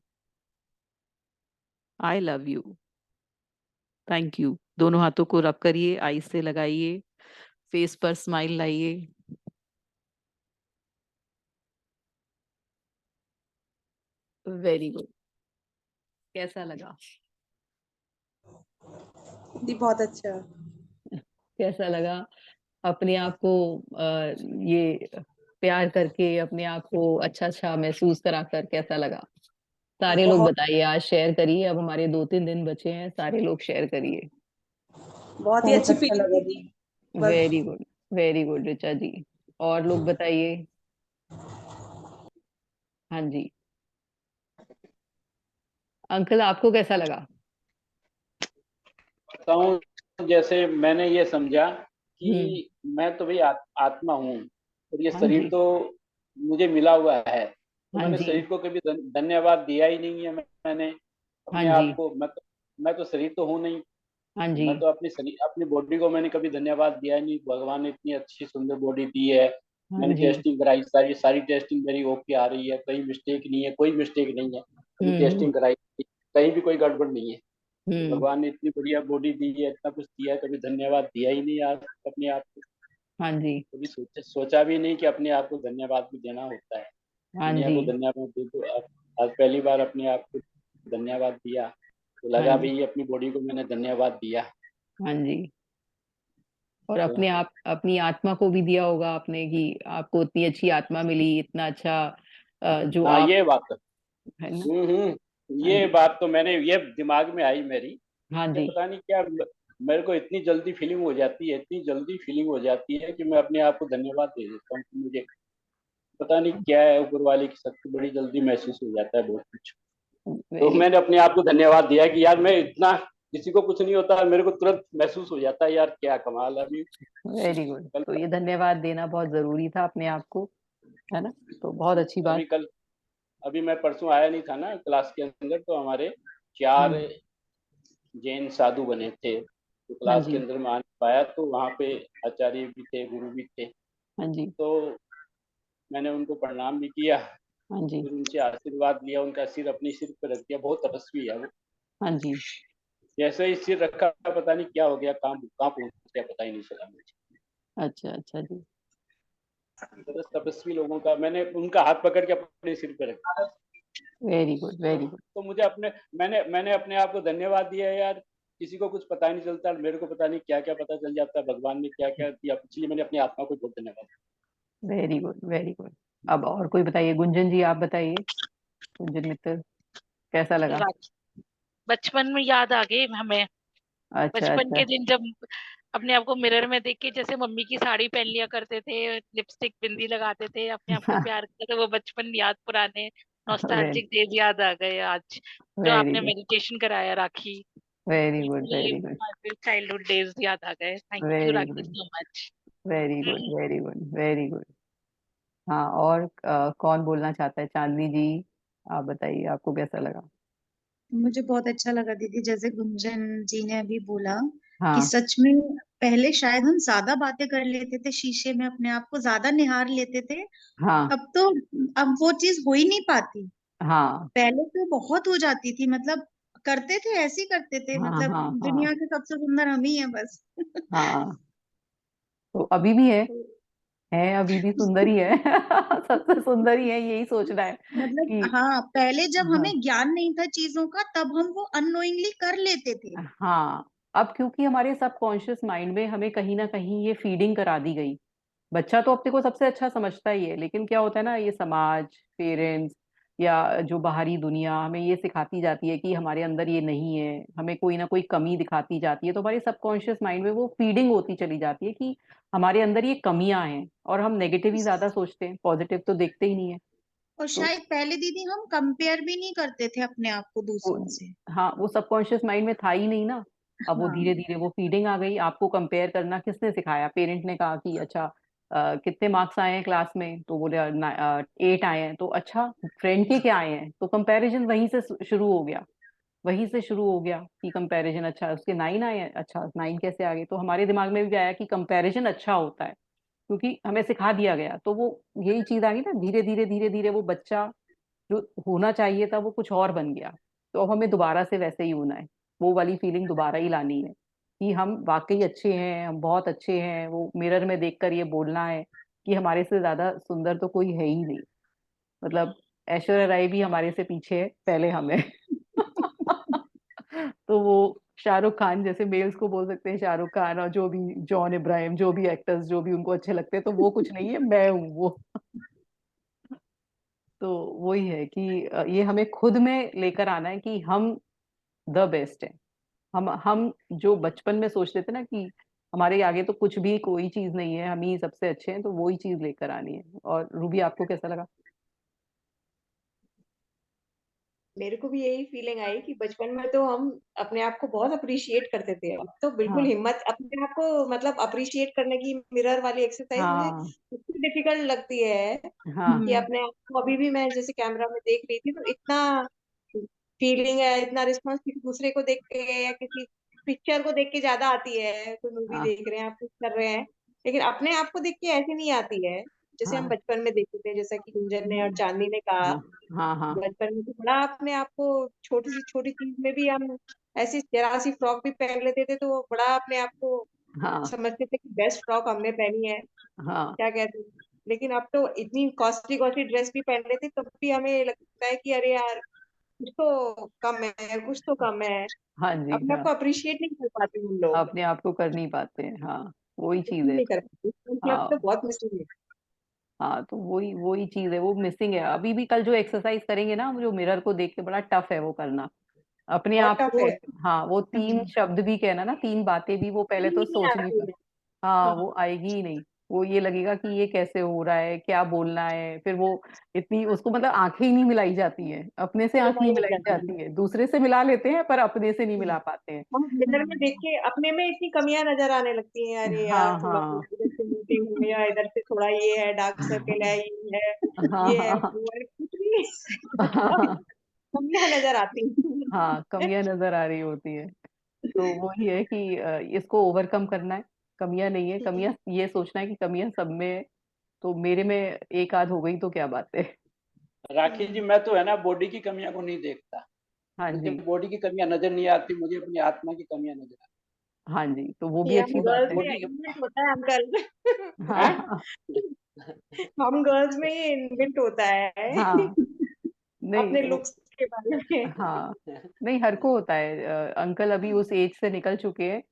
I love you, thank you. दोनों हाथों को रब करिए, आई से लगाइए, फेस पर स्माइल लाइए। Very good. कैसा लगा? दी बहुत अच्छा। कैसा लगा अपने आप को ये प्यार करके, अपने आप को अच्छा अच्छा महसूस करा कर कैसा लगा? सारे लोग बहुत बताइए, आज शेयर करिए, अब हमारे 2-3 दिन बचे हैं, सारे लोग शेयर करिए। बहुत ही बहुत अच्छी अच्छा फीलिंग लगा थी दी। दी। बस very good, very good Richa ji. और लोग बताइए। हाँ जी, अंकल आपको कैसा लगा? बताऊं, जैसे मैंने ये समझा हम्म। कि मैं तो भाई आत्मा हूँ और ये हाँ शरीर जी। तो मुझे मिला हुआ है, तो हाँ मैंने जी। शरीर को कभी धन्यवाद दिया ही नहीं है। मैंने हाँ अपने जी। आप को, मैं तो शरीर तो हूँ नहीं। हाँ तो जी। मैं तो अपनी शरीर, अपनी बॉडी को मैंने कभी धन्यवाद दिया ही नहीं। भगवान ने इतनी अच्छी सुंदर बॉडी दी है। हाँ मैंने जी। टेस्टिंग कराई, सारी सारी टेस्टिंग मेरी ओके आ रही है, कहीं मिस्टेक नहीं है, कोई मिस्टेक नहीं है। अभी हम्म। टेस्टिंग कराई, कहीं भी कोई गड़बड़ नहीं है। तो हम्म। भगवान ने इतनी बढ़िया बॉडी दी है, इतना कुछ दिया है, कभी धन्यवाद दिया ही नहीं आज तक अपने आप को। हाँ जी। कभी सोचा भी नहीं कि अपने आप को धन्यवाद भी देना होता है। हाँ दुनिया जी। को धन्यवाद दे दो। आज पहली बार अपने आप को धन्यवाद दिया, तो हाँ लगा जी। भाई अपनी बॉडी को मैंने धन्यवाद दिया। हाँ जी। और तो अपने आप, अपनी आत्मा को भी दिया होगा आपने कि आपको इतनी अच्छी आत्मा मिली, इतना अच्छा जो हाँ, आप, ये बात तो, है ना? हाँ ये जी। बात तो मैंने, ये दिमाग में आई मेरी, हाँ कि जी। पता नहीं क्या मेरे को इतनी जल्दी फीलिंग हो जाती है, इतनी जल्दी फीलिंग हो जाती है कि मैं अपने आप को धन्यवाद दे देता हूँ कि मुझे पता नहीं क्या है, ऊपर वाले की शक्ति, बड़ी जल्दी महसूस हो जाता है बहुत कुछ। तो वेरी मैंने अपने आप को धन्यवाद दिया कि यार मैं इतना, किसी को कुछ नहीं होता, मेरे को तुरंत महसूस हो जाता है, यार क्या कमाल है। अभी वेरी गुड। कल तो ये धन्यवाद देना बहुत जरूरी था अपने आप को, है ना? तो बहुत अच्छी अभी बात। कल अभी मैं परसों आया नहीं था ना क्लास के अंदर, तो हमारे हाँ 4 जी। जैन साधु बने थे, तो हाँ क्लास के जी। अंदर मैं आ नहीं पाया, तो वहाँ पे आचार्य भी थे, गुरु भी थे। हाँ जी। तो मैंने उनको प्रणाम भी किया, हाँ जी। फिर उनसे आशीर्वाद लिया, उनका सिर अपने सिर पर रख दिया। बहुत तपस्वी है वो। हाँ जी। जैसे ही सिर रखा, पता नहीं क्या हो गया, कहाँ कहाँ पहुंच गया, पता ही नहीं चला मुझे। अच्छा अच्छा जी। बस तपस्वी लोगों का, मैंने उनका हाथ पकड़ के अपने सिर पे रखा। वेरी गुड, तो वेरी गुड। तो मुझे अपने, मैंने मैंने अपने आप को धन्यवाद दिया यार, किसी को कुछ पता ही नहीं चलता, मेरे को पता नहीं क्या क्या पता चल जाता है, भगवान ने क्या क्या दिया, इसलिए मैंने अपनी आत्मा को बहुत धन्यवाद। Very good, very good. अब और कोई बताइए, गुंजन जी आप बताइए, गुंजन मित्तल, कैसा लगा? बचपन में याद आ गई हमें। अच्छा बचपन अच्छा। के दिन जब अपने आप को मिरर में देख के जैसे मम्मी की साड़ी पहन लिया करते थे, लिपस्टिक बिंदी लगाते थे, अपने आप को प्यार करते थे, वो बचपन याद, पुराने वेरी नॉस्टैल्जिक डेज याद आ गए आज। जो वेरी आपने गुड, मेडिटेशन कराया राखी, वेरी गुड, वेरी गुड, बिल्कुल चाइल्डहुड डेज याद आ गए। Thank you very rakhi good, so much. Very good, very good, very good. हाँ, और कौन बोलना चाहता है? चांदनी जी आप बताइए, आपको कैसा लगा? मुझे बहुत अच्छा लगा दीदी, जैसे गुंजन जी ने अभी बोला कि हाँ सच में पहले शायद हम ज्यादा बातें कर लेते थे, शीशे में अपने आप को ज्यादा निहार लेते थे। हाँ अब तो अब वो चीज हो ही नहीं पाती। हाँ पहले तो बहुत हो जाती थी, मतलब करते थे, ऐसे ही करते थे, हाँ मतलब हाँ हाँ दुनिया के सबसे सुंदर हम ही हैं बस। हाँ। तो अभी भी है अभी भी सुंदर ही है। सबसे सुंदर ही है, यही सोचना है मतलब कि हाँ, पहले जब हाँ हमें ज्ञान नहीं था चीजों का, तब हम वो अननोइंगली कर लेते थे। हाँ। अब क्योंकि हमारे सबकॉन्शियस माइंड में हमें कहीं ना कहीं ये फीडिंग करा दी गई। बच्चा तो अपने को सबसे अच्छा समझता ही है, लेकिन क्या होता है ना, ये समाज, पेरेंट्स या जो बाहरी दुनिया हमें ये सिखाती जाती है कि हमारे अंदर ये नहीं है, हमें कोई ना कोई कमी दिखाती जाती है, तो हमारे सबकॉन्शियस माइंड में वो फीडिंग होती चली जाती है कि हमारे अंदर ये कमियां हैं, और हम नेगेटिव ही ज्यादा सोचते हैं, पॉजिटिव तो देखते ही नहीं है। और तो शायद पहले दीदी हम कंपेयर भी नहीं करते थे अपने आप को वो, दूसरों से। हाँ, वो सबकॉन्शियस माइंड में था ही नहीं ना। अब वो हाँ, धीरे धीरे वो फीडिंग आ गई। आपको कंपेयर करना किसने सिखाया? पेरेंट ने कहा कि अच्छा कितने मार्क्स आए हैं क्लास में, तो बोले 8 आए हैं, तो अच्छा फ्रेंड के क्या आए हैं, तो कंपैरिजन वहीं से शुरू हो गया। वहीं से शुरू हो गया कि कंपैरिजन, अच्छा उसके 9 आए हैं, अच्छा 9 कैसे आ गए, तो हमारे दिमाग में भी आया कि कंपैरिजन अच्छा होता है, क्योंकि हमें सिखा दिया गया। तो वो यही चीज आ गई ना, धीरे धीरे धीरे धीरे वो बच्चा जो होना चाहिए था वो कुछ और बन गया। तो अब हमें दोबारा से वैसे ही होना है, वो वाली फीलिंग दोबारा ही लानी है कि हम वाकई अच्छे हैं, हम बहुत अच्छे हैं। वो मिरर में देखकर ये बोलना है कि हमारे से ज्यादा सुंदर तो कोई है ही नहीं। मतलब ऐश्वर्या राय भी हमारे से पीछे है, पहले हमें। तो वो शाहरुख खान जैसे मेल्स को बोल सकते हैं शाहरुख खान, और जो भी जॉन इब्राहिम, जो भी एक्टर्स जो भी उनको अच्छे लगते हैं, तो वो कुछ नहीं है, मैं हूँ वो। तो वही है कि ये हमें खुद में लेकर आना है कि हम द बेस्ट है। हम जो बचपन में सोचते थे ना कि हमारे आगे तो कुछ भी कोई चीज नहीं है, हम ही सबसे अच्छे हैं, तो वही चीज लेकर आनी है। और रूबी आपको कैसा लगा? मेरे को भी यही फीलिंग आई कि बचपन में तो हम अपने आप को बहुत अप्रिशिएट करते थे। अब तो बिल्कुल हाँ हिम्मत अपने आप को मतलब अप्रिशिएट करने की मिरर वाली एक्सरसाइज मुझे हाँ इतनी डिफिकल्ट लगती है हाँ कि हम्म। अपने आप को अभी भी मैं जैसे कैमरा में देख रही थी तो इतना फीलिंग है, इतना रिस्पॉन्स किसी दूसरे को देख के या किसी पिक्चर को देख के ज्यादा आती है। कोई मूवी हाँ देख रहे हैं, आप कुछ कर रहे हैं, लेकिन अपने आप को देख के ऐसे नहीं आती है जैसे हम हाँ बचपन में देखते थे। जैसा कि गुंजन ने और चांदनी ने कहा, हाँ हाँ हाँ बचपन में तो बड़ा अपने आप को छोटी चीज में भी हम ऐसी जरा सी फ्रॉक भी पहन लेते थे तो वो बड़ा अपने आप को हाँ समझते थे कि बेस्ट फ्रॉक हमने पहनी है, हाँ क्या कहते हैं। लेकिन अब तो इतनी कॉस्टली कॉस्टली ड्रेस भी पहन लेते तब भी हमें लगता है कि अरे यार कुछ तो कम है, कुछ तो कम है। हाँ जी अपने आप हाँ। को अप्रिशिएट नहीं कर पाते हम लोग, अपने आप को कर नहीं पाते हैं, हाँ, वही चीज बिल्कुल है। नहीं तो कर पाते। क्लब तो हाँ बहुत मिसिंग है। हाँ, तो वही वही चीज है, वो मिसिंग है। अभी भी कल जो एक्सरसाइज करेंगे ना, जो मिरर को देख के, बड़ा टफ है वो करना अपने बहुत आप टफ को। है, हाँ, वो 3 हम्म। शब्द भी कहना ना, 3 बातें भी वो पहले तो नहीं सोचनी आती पड़े। है। हाँ, हाँ, वो आएगी ही नहीं। वो ये लगेगा कि ये कैसे हो रहा है, क्या बोलना है, फिर वो इतनी उसको मतलब आंखें ही नहीं मिलाई जाती हैं, अपने से आंख नहीं शर्माई लग मिलाई जाती है। जाती है, दूसरे से मिला लेते हैं पर अपने से नहीं मिला पाते हैं। हम मिरर में देख हम्म। के अपने में इतनी कमियां नजर आने लगती हैं, अरे यार हाँ थोड़ा हाँ इधर से मोटी हूँ या इधर से थोड़ा ये है, डार्क सर्कल है, हाँ ये है हाँ वो है, कुछ भी सब हाँ कमियां नजर आती हैं। हाँ, कमियां नजर आ रही होती है। तो वही है कि इसको ओवरकम करना है। कमियां नहीं है, कमियां ये सोचना है कि कमियां सब में है, तो मेरे में एक आध हो गई तो क्या बात है। राखी जी, मैं तो है ना बॉडी की कमियां को नहीं देखता, हाँ मुझे जी बॉडी की कमियां नजर नहीं आती, मुझे अपनी आत्मा की कमियां नजर आती। हाँ जी, तो वो भी ये हम अच्छी बात गर्ल्स है। में बॉडी इन्वेंट होता है अंकल। हाँ हम गर्ल्स में ये इन्वेंट होता है। हाँ, नहीं अपने वो लुक्स के बारे में। हाँ, नहीं हर को होता है। अंकल अभी उस एज से निकल चुके हैं,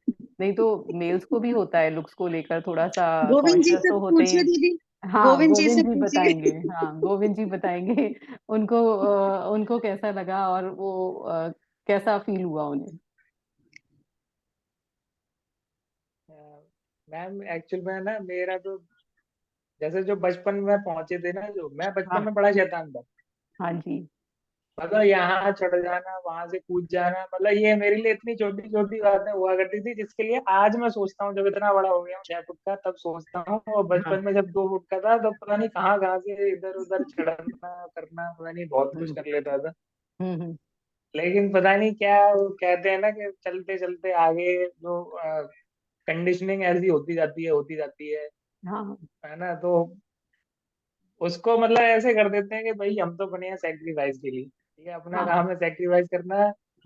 नहीं तो मेल्स को भी होता है लुक्स को लेकर थोड़ा सा गोविंद जी कॉन्शियस से तो होते पूछिए हैं। दीदी, हाँ, गोविंद जी से गोविंद जी बताएंगे। पूछिए। हाँ, गोविंद जी बताएंगे। उनको उनको कैसा लगा और वो कैसा फील हुआ उन्हें। मैम एक्चुअल में ना मेरा तो जैसे जो बचपन में पहुंचे थे ना, जो मैं बचपन हाँ, में बड़ा शैतान था। हाँ जी। मतलब यहाँ चढ़ जाना, वहां से कूद जाना, मतलब ये मेरे लिए इतनी छोटी छोटी बातें हुआ करती थी, जिसके लिए आज मैं सोचता हूँ, जब इतना बड़ा हो गया हूँ 6 फुट का, तब सोचता हूँ। और हाँ। बचपन में जब 2 फुट का था, तब पता नहीं कहाँ कहाँ से इधर उधर चढ़ना करना, पता नहीं बहुत कुछ हम्म, कर लेता था। हम्म। लेकिन पता नहीं क्या, वो कहते हैं ना कि चलते चलते आगे जो कंडीशनिंग ऐसी होती जाती हाँ, है ना, तो उसको मतलब ऐसे कर देते हैं कि भाई हम तो बने हैं सेक्रीफाइस के लिए, ठीक है, अपना हाँ, काम है सेक्रीफाइस करना।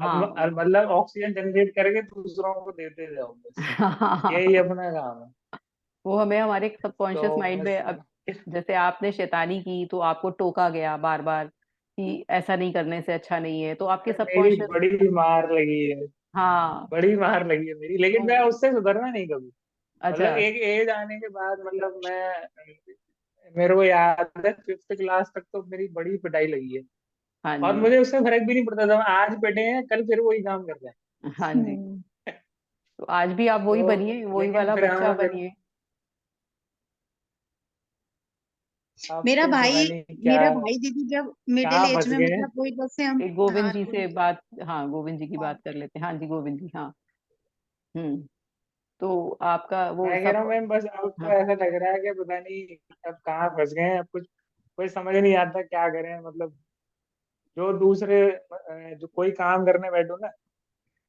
हाँ। अब मतलब ऑक्सीजन जनरेट करके दूसरों को देते जाओ, बस यही अपना काम है। वो हमें हमारे तो सबकॉन्शियस माइंड बस में अब, जैसे आपने शैतानी की तो आपको टोका गया बार बार कि ऐसा नहीं करने से अच्छा नहीं है, तो आपके मेरी सबकॉन्शियस। बड़ी मार लगी है, हाँ। बड़ी मार लगी है मेरी, तो लेकिन मैं उससे सुधरना नहीं कभी। अच्छा। मतलब एक एज आने के बाद, मतलब मेरे को याद है 5th क्लास तक तो मेरी बड़ी पिटाई लगी है। हाँ और जी। मुझे उससे फर्क भी नहीं पड़ता था, आज पिटे हैं कल फिर वही काम कर रहे हाँ जी। हम्म। हैं। तो आज भी आप वही तो बनिए, वही लेकिन वाला फिर बच्चा हमें फिर बनिए। अब तो पता नहीं क्या, मेरा भाई दीदी जब मिडिल कहाँ एज फंस में, गए हैं। मतलब कोई जैसे हम, एक गोविंद हाँ जी तो, से बात, हाँ गोविंद जी की हाँ, बात कर लेते हैं। हाँ जी, गोविंद जी। हाँ। हम्म। तो आपका वो मैं कह रहा सब। हूँ मैम, बस अब तो हाँ। ऐसा लग रहा है कि पता नहीं अब कहाँ फंस गए हैं, अब कुछ कोई समझ नहीं आता क्या करें। मतलब जो दूसरे जो कोई काम करने बैठो ना,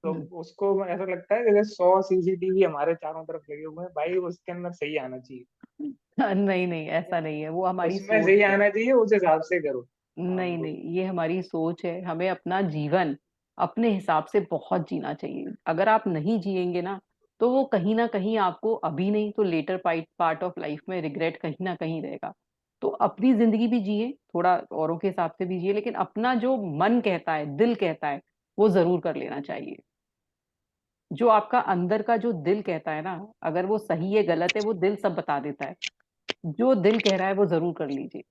तो हम्म। उसको ऐसा लगता है जैसे 100 CCTV हमारे चारों तरफ लगे हुए हैं, भाई उसके अंदर सही आना चाहिए, नहीं नहीं, ठीक है, ऐसा नहीं है, वो हमारी उसमें सोच सही है। आना चाहिए, उस हिसाब से करो। हाँ नहीं बोलो। नहीं, ये हमारी सोच है। हमें अपना जीवन अपने हिसाब से बहुत जीना चाहिए। अगर आप नहीं जिएंगे ना, तो वो कहीं ना कहीं आपको अभी नहीं तो लेटर पार्ट ऑफ लाइफ में रिग्रेट कहीं ना कहीं रहेगा। तो अपनी जिंदगी भी जिए, थोड़ा औरों के हिसाब से भी जिए, लेकिन अपना जो मन कहता है, दिल कहता है, वो जरूर कर लेना चाहिए। जो आपका अंदर का जो दिल कहता है ना, अगर वो सही है गलत है वो दिल सब बता देता है। जो दिल कह रहा है वो जरूर कर लीजिए।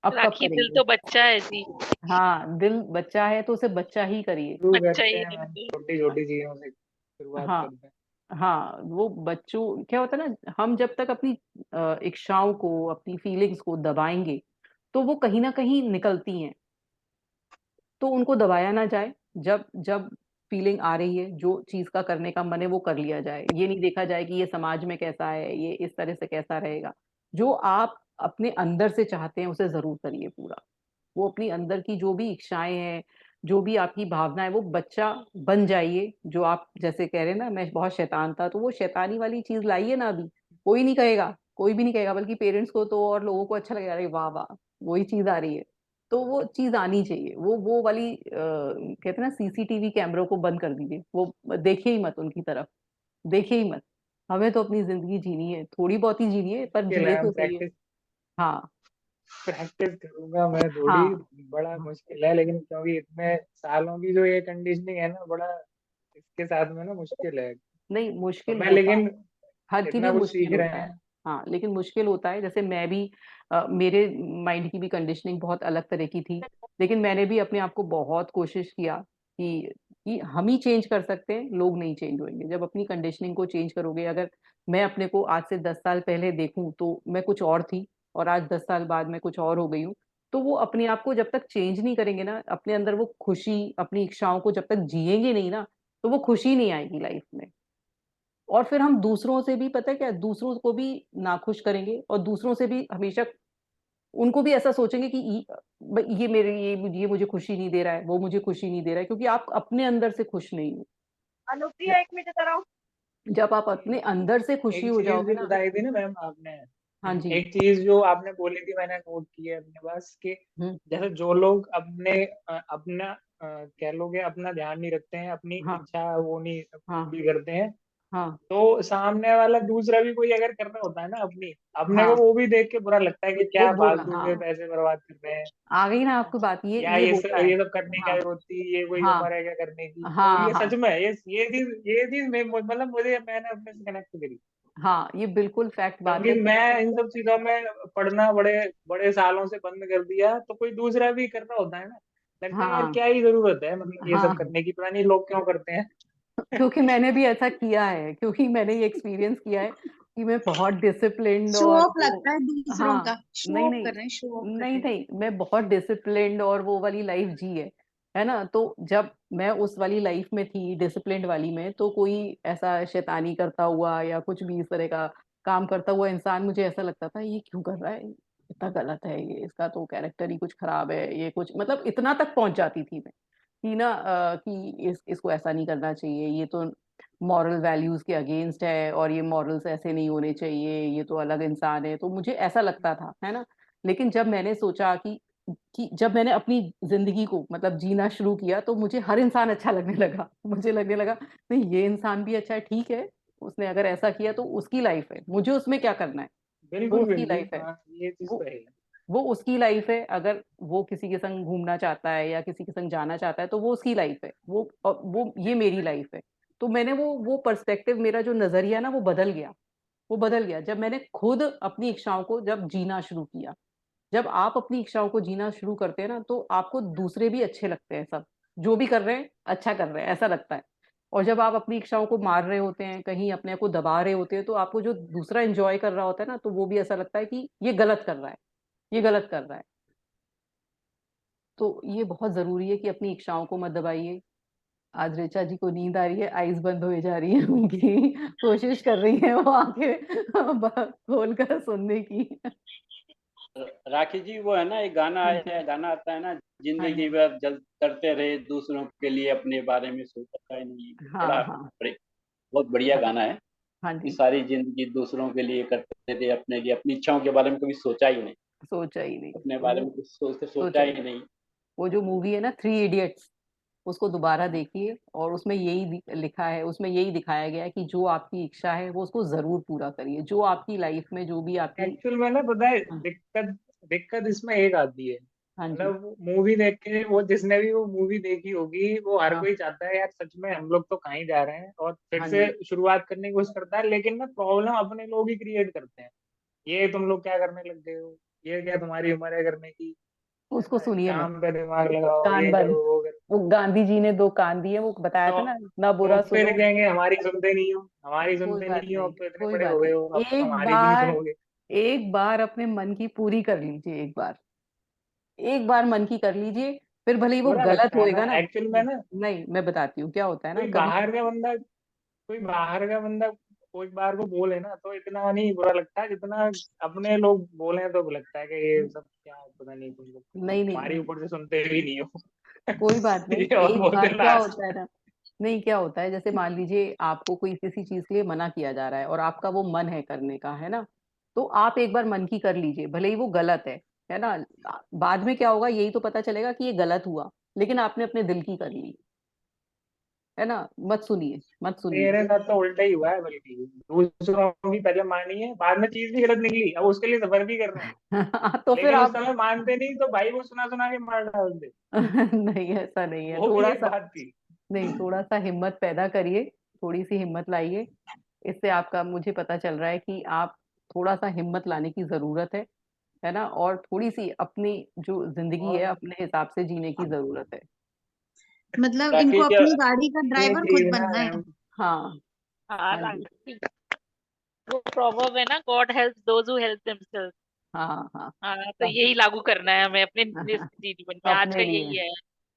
अब कब राखी दिल करेंगे। तो बच्चा है जी। हाँ, दिल बच्चा है तो उसे बच्चा ही करिए। शुरू बच्चा करते ही हैं मैम, है। छोटी छोटी चीजों से शुरुआत हाँ। करते हैं। हाँ, वो बच्चों क्या होता है ना, हम जब तक अपनी इच्छाओं को, अपनी फीलिंग्स को दबाएंगे, तो वो कहीं ना कहीं निकलती हैं। तो उनको दबाया ना जाए। जब जब फीलिंग आ रही है, जो चीज का करने का मन है वो कर लिया जाए। ये नहीं देखा जाए कि ये समाज में कैसा है, ये इस तरह से कैसा रहेगा। जो आप अपने अंदर से चाहते हैं उसे जरूर करिए पूरा। वो अपनी अंदर की जो भी इच्छाएं हैं, जो भी आपकी भावना है, वो बच्चा बन जाइए। जो आप जैसे कह रहे हैं ना, मैं बहुत शैतान था, तो वो शैतानी वाली चीज लाइए ना अभी। कोई नहीं कहेगा, कोई भी नहीं कहेगा, बल्कि पेरेंट्स को तो और लोगों को अच्छा लगेगा, अरे वाह वाह, वही चीज आ रही है। तो वो चीज आनी चाहिए, वो वाली कहते हैं ना, सीसीटीवी कैमरों को बंद कर दीजिए। वो देखिए ही मत उनकी तरफ, देखिए ही मत। हमें तो अपनी जिंदगी जीनी है, थोड़ी बहुत ही जीनी है, पर मुश्किल जिए है, तो हम सही है। प्रैक्टिस हाँ। प्रैक्टिस करूंगा मैं थोड़ी। हाँ। बड़ा मुश्किल है, लेकिन क्योंकि इतने सालों की जो ये कंडीशनिंग है ना, बड़ा इसके साथ में ना मुश्किल है। नहीं, तो मुश्किल मैं होता है, लेकिन हर चीजें इतना कुछ सीख मुश्किल रहे होता है। हैं। हाँ, लेकिन मुश्किल होता है। जैसे मैं भी मेरे माइंड की भी कंडीशनिंग बहुत अलग तरह की थी, लेकिन मैंने भी अपने आप को बहुत कोशिश किया कि हम ही चेंज कर सकते हैं, लोग नहीं चेंज होंगे। जब अपनी कंडीशनिंग को चेंज करोगे, अगर मैं अपने को आज से 10 साल पहले देखूं तो मैं कुछ और थी, और आज 10 साल बाद मैं कुछ और हो गई हूँ। तो वो अपने आप को जब तक चेंज नहीं करेंगे ना, अपने अंदर वो खुशी, अपनी इच्छाओं को जब तक जिएंगे नहीं ना, तो वो खुशी नहीं आएगी लाइफ में। और फिर हम दूसरों से भी, पता है क्या, दूसरों को भी नाखुश करेंगे, और दूसरों से भी हमेशा उनको भी ऐसा सोचेंगे कि ये मेरे, ये मुझे खुशी नहीं दे रहा है, वो मुझे खुशी नहीं दे रहा है, क्योंकि आप अपने अंदर से खुश नहीं हो। ज- अनुप्रिया 1 मिनट इधर आओ। जब आप अपने अंदर से खुशी एक हो चीज जाओगे जो ना। बताई थी ना मैम आपने, हाँ जी। एक चीज जो आपने बोली थी, मैंने नोट की है अपने पास, कि हम्म। जैसे जो लोग अपना कह लोगे अपना ध्यान नहीं रखते हैं, अपनी हाँ। इच्छा वो नहीं हाँ। पूरी करते हैं, हाँ तो सामने वाला दूसरा भी कोई अगर कर रहा होता है ना अपनी, अपने को हाँ, वो भी देख के बुरा लगता है कि वो क्या बुरा, फालतू के हाँ, पैसे बर्बाद कर रहे हैं, आ गई ना आपको बात, या ये होता है। ये सब करने की क्या हाँ जरूरत थी, ये कोई हाँ उम्र है क्या करने की। तो हाँ ये हाँ सच में ये चीज मतलब मुझे, मैंने अपने से कनेक्ट करी, हाँ, ये बिल्कुल फैक्ट बात क्योंकि है कि मैं इन सब चीजों में पढ़ना बड़े बड़े सालों से बंद कर दिया, तो कोई दूसरा भी कर रहा होता है ना, लगता है यार हाँ क्या ही जरूरत है, मतलब ये सब हाँ, करने की, पता नहीं लोग क्यों करते हैं। क्योंकि मैंने भी ऐसा किया है, क्योंकि मैंने ये एक्सपीरियंस किया है कि मैं बहुत डिसिप्लिन्ड शो और ऑफ वो, लगता है दूसरों का, हाँ, शो नहीं ऑफ नहीं कर रहे हैं, शो ऑफ कर नहीं रहे हैं। नहीं, मैं बहुत डिसिप्लिन्ड और वो वाली लाइफ जी है ना। तो जब मैं उस वाली लाइफ में थी, डिसिप्लिन्ड वाली में, तो कोई ऐसा शैतानी करता हुआ या कुछ भी इस तरह का काम करता हुआ इंसान, मुझे ऐसा लगता था ये क्यों कर रहा है, इतना गलत है ये, इसका तो कैरेक्टर ही कुछ खराब है, ये कुछ, मतलब इतना तक पहुंच जाती थी मैं कि ना कि इसको ऐसा नहीं करना चाहिए, ये तो मॉरल वैल्यूज के अगेंस्ट है, और ये मॉरल्स ऐसे नहीं होने चाहिए, ये तो अलग इंसान है, तो मुझे ऐसा लगता था, है ना। लेकिन जब मैंने सोचा कि जब मैंने अपनी जिंदगी को मतलब जीना शुरू किया, तो मुझे हर इंसान अच्छा लगने लगा। मुझे लगने लगा नहीं, ये इंसान भी अच्छा है, ठीक है, उसने अगर ऐसा किया तो उसकी लाइफ है, मुझे उसमें क्या करना है, वो बिल्कुल उसकी बिल्कुल, लाइफ है। हाँ ये चीज वो तो है। वो उसकी लाइफ है, अगर वो किसी के संग घूमना चाहता है या किसी के संग जाना चाहता है तो वो उसकी लाइफ है, वो ये मेरी लाइफ है। तो मैंने वो पर्सपेक्टिव, मेरा जो नजरिया ना वो बदल गया। वो बदल गया जब मैंने खुद अपनी इच्छाओं को जब जीना शुरू किया। जब आप अपनी इच्छाओं को जीना शुरू करते हैं ना, तो आपको दूसरे भी अच्छे लगते हैं, सब जो भी कर रहे हैं अच्छा कर रहे हैं ऐसा लगता है। और जब आप अपनी इच्छाओं को मार रहे होते हैं, कहीं अपने को दबा रहे होते हैं, तो आपको जो दूसरा एंजॉय कर रहा होता है ना, तो वो भी ऐसा लगता है कि ये गलत कर रहा है, ये गलत कर रहा है। तो ये बहुत जरूरी है कि अपनी इच्छाओं को मत दबाइए। आज ऋचा जी को नींद आ रही है, आईज बंद हुए जा रही है उनकी, कोशिश कर रही है वो आंखें खोल कर सुनने की। राखी जी, वो है ना एक गाना हाँ जी, आया, गाना आता है ना, हाँ जिंदगी जी, में जल करते रहे दूसरों के लिए, अपने बारे में सोचा ही नहीं। हाँ हाँ बहुत बढ़िया गाना है हाँ कि जी, सारी जिंदगी दूसरों के लिए करते थे, अपने लिए, अपनी इच्छाओं के बारे में कभी सोचा ही नहीं, सोचा ही नहीं, अपने तो बारे में वो कुछ सोचा सोचा ही ही नहीं। नहीं। वो जो मूवी है ना, थ्री इडियट्स, उसको दोबारा देखिए, और उसमें यही लिखा है, उसमें यही दिखाया गया है कि जो आपकी इच्छा है वो उसको जरूर पूरा करिए, जो आपकी लाइफ में जो भी आपकी। एक्चुअल में ना पता है, हाँ दिक्कत दिक्कत इसमें एक आती है, हाँ जी, मतलब मूवी देख के, वो जिसने भी वो मूवी देखी होगी, वो हर हाँ कोई चाहता है यार सच में हम लोग तो कहीं जा रहे हैं, और फिर हाँ से जी, शुरुआत करने की कोशिश करता है, लेकिन ना प्रॉब्लम अपने लोग ही क्रिएट करते हैं। ये तुम लोग क्या करने लग गए हो, ये क्या तुम्हारी उम्र है करने की, है उसको ना, सुनिए मत, काम पे दिमाग लगाओ, कान ये बंद। करो वो करो। वो गांधी जी ने दो कान दिए, वो बताया था तो ना, ना तो बुरा फिर सुनो। कहेंगे हमारी सुनते नहीं हो, हमारी कोई सुनते बात नहीं हो, नहीं, अब तो इतने कोई बड़े हो बात गए हो, अब नहीं, तो हमारी भी नहीं सुनोगे। एक बार अपने मन की पूरी कर लीजिए, एक बार, एक बार मन की कर लीजिए, फिर भले ही वो बुरा गलत लगता है ना होएगा ना। एक्चुअल में ना, नहीं, मैं बताती हूँ क्या होता है ना, कोई कभी बाहर का बंदा कोई बाहर का बंदा कोई बार को बोले ना, तो इतना नहीं बुरा लगता है, जितना अपने लोग बोले तो लगता है कि ये सब क्या, पता नहीं तुम लोग नहीं हमारी नहीं, ऊपर से सुनते भी नहीं हो। कोई बात नहीं, ये और एक बोलते बार क्या लास्ट। होता है ना, नहीं, क्या होता है, जैसे मान लीजिए आपको कोई किसी चीज के लिए मना किया जा रहा है और आपका वो मन है करने का, है ना, तो आप एक बार मन की कर लीजिए, भले ही वो गलत है ना। बाद में क्या होगा यही तो पता चलेगा कि ये गलत हुआ, लेकिन आपने अपने दिल की कर ली, है ना। मत सुनिए, मत सुनिए। मेरे साथ तो उल्टा ही हुआ है, बल्कि दूसरों की पहले मानी है, बाद में चीज भी गलत निकली, अब उसके लिए सफर भी कर रहे हैं, तो फिर लेकिन उस आप समय मानते नहीं, तो भाई वो सुना सुना के मार डालते। नहीं, ऐसा नहीं है, वो भी थोड़ा एक सा, बात थी। नहीं, थोड़ा सा हिम्मत पैदा करिए, थोड़ी सी हिम्मत लाइए। इससे आपका मुझे पता चल रहा है कि आप, थोड़ा सा हिम्मत लाने की जरूरत है ना, और थोड़ी सी अपनी जो जिंदगी है और अपने हिसाब से जीने की जरूरत है। मतलब इनको राखी जी, अपनी गाड़ी का ये ड्राइवर खुद चीज ना बनना है। मैम, हाँ हाँ, हाँ जी, राखी, वो प्रॉवर्ब है ना, God helps those who help themselves. हाँ हाँ हाँ, तो सब, यही लागू करना है हमें अपने जीवन में, आज अपने का लिए, यही है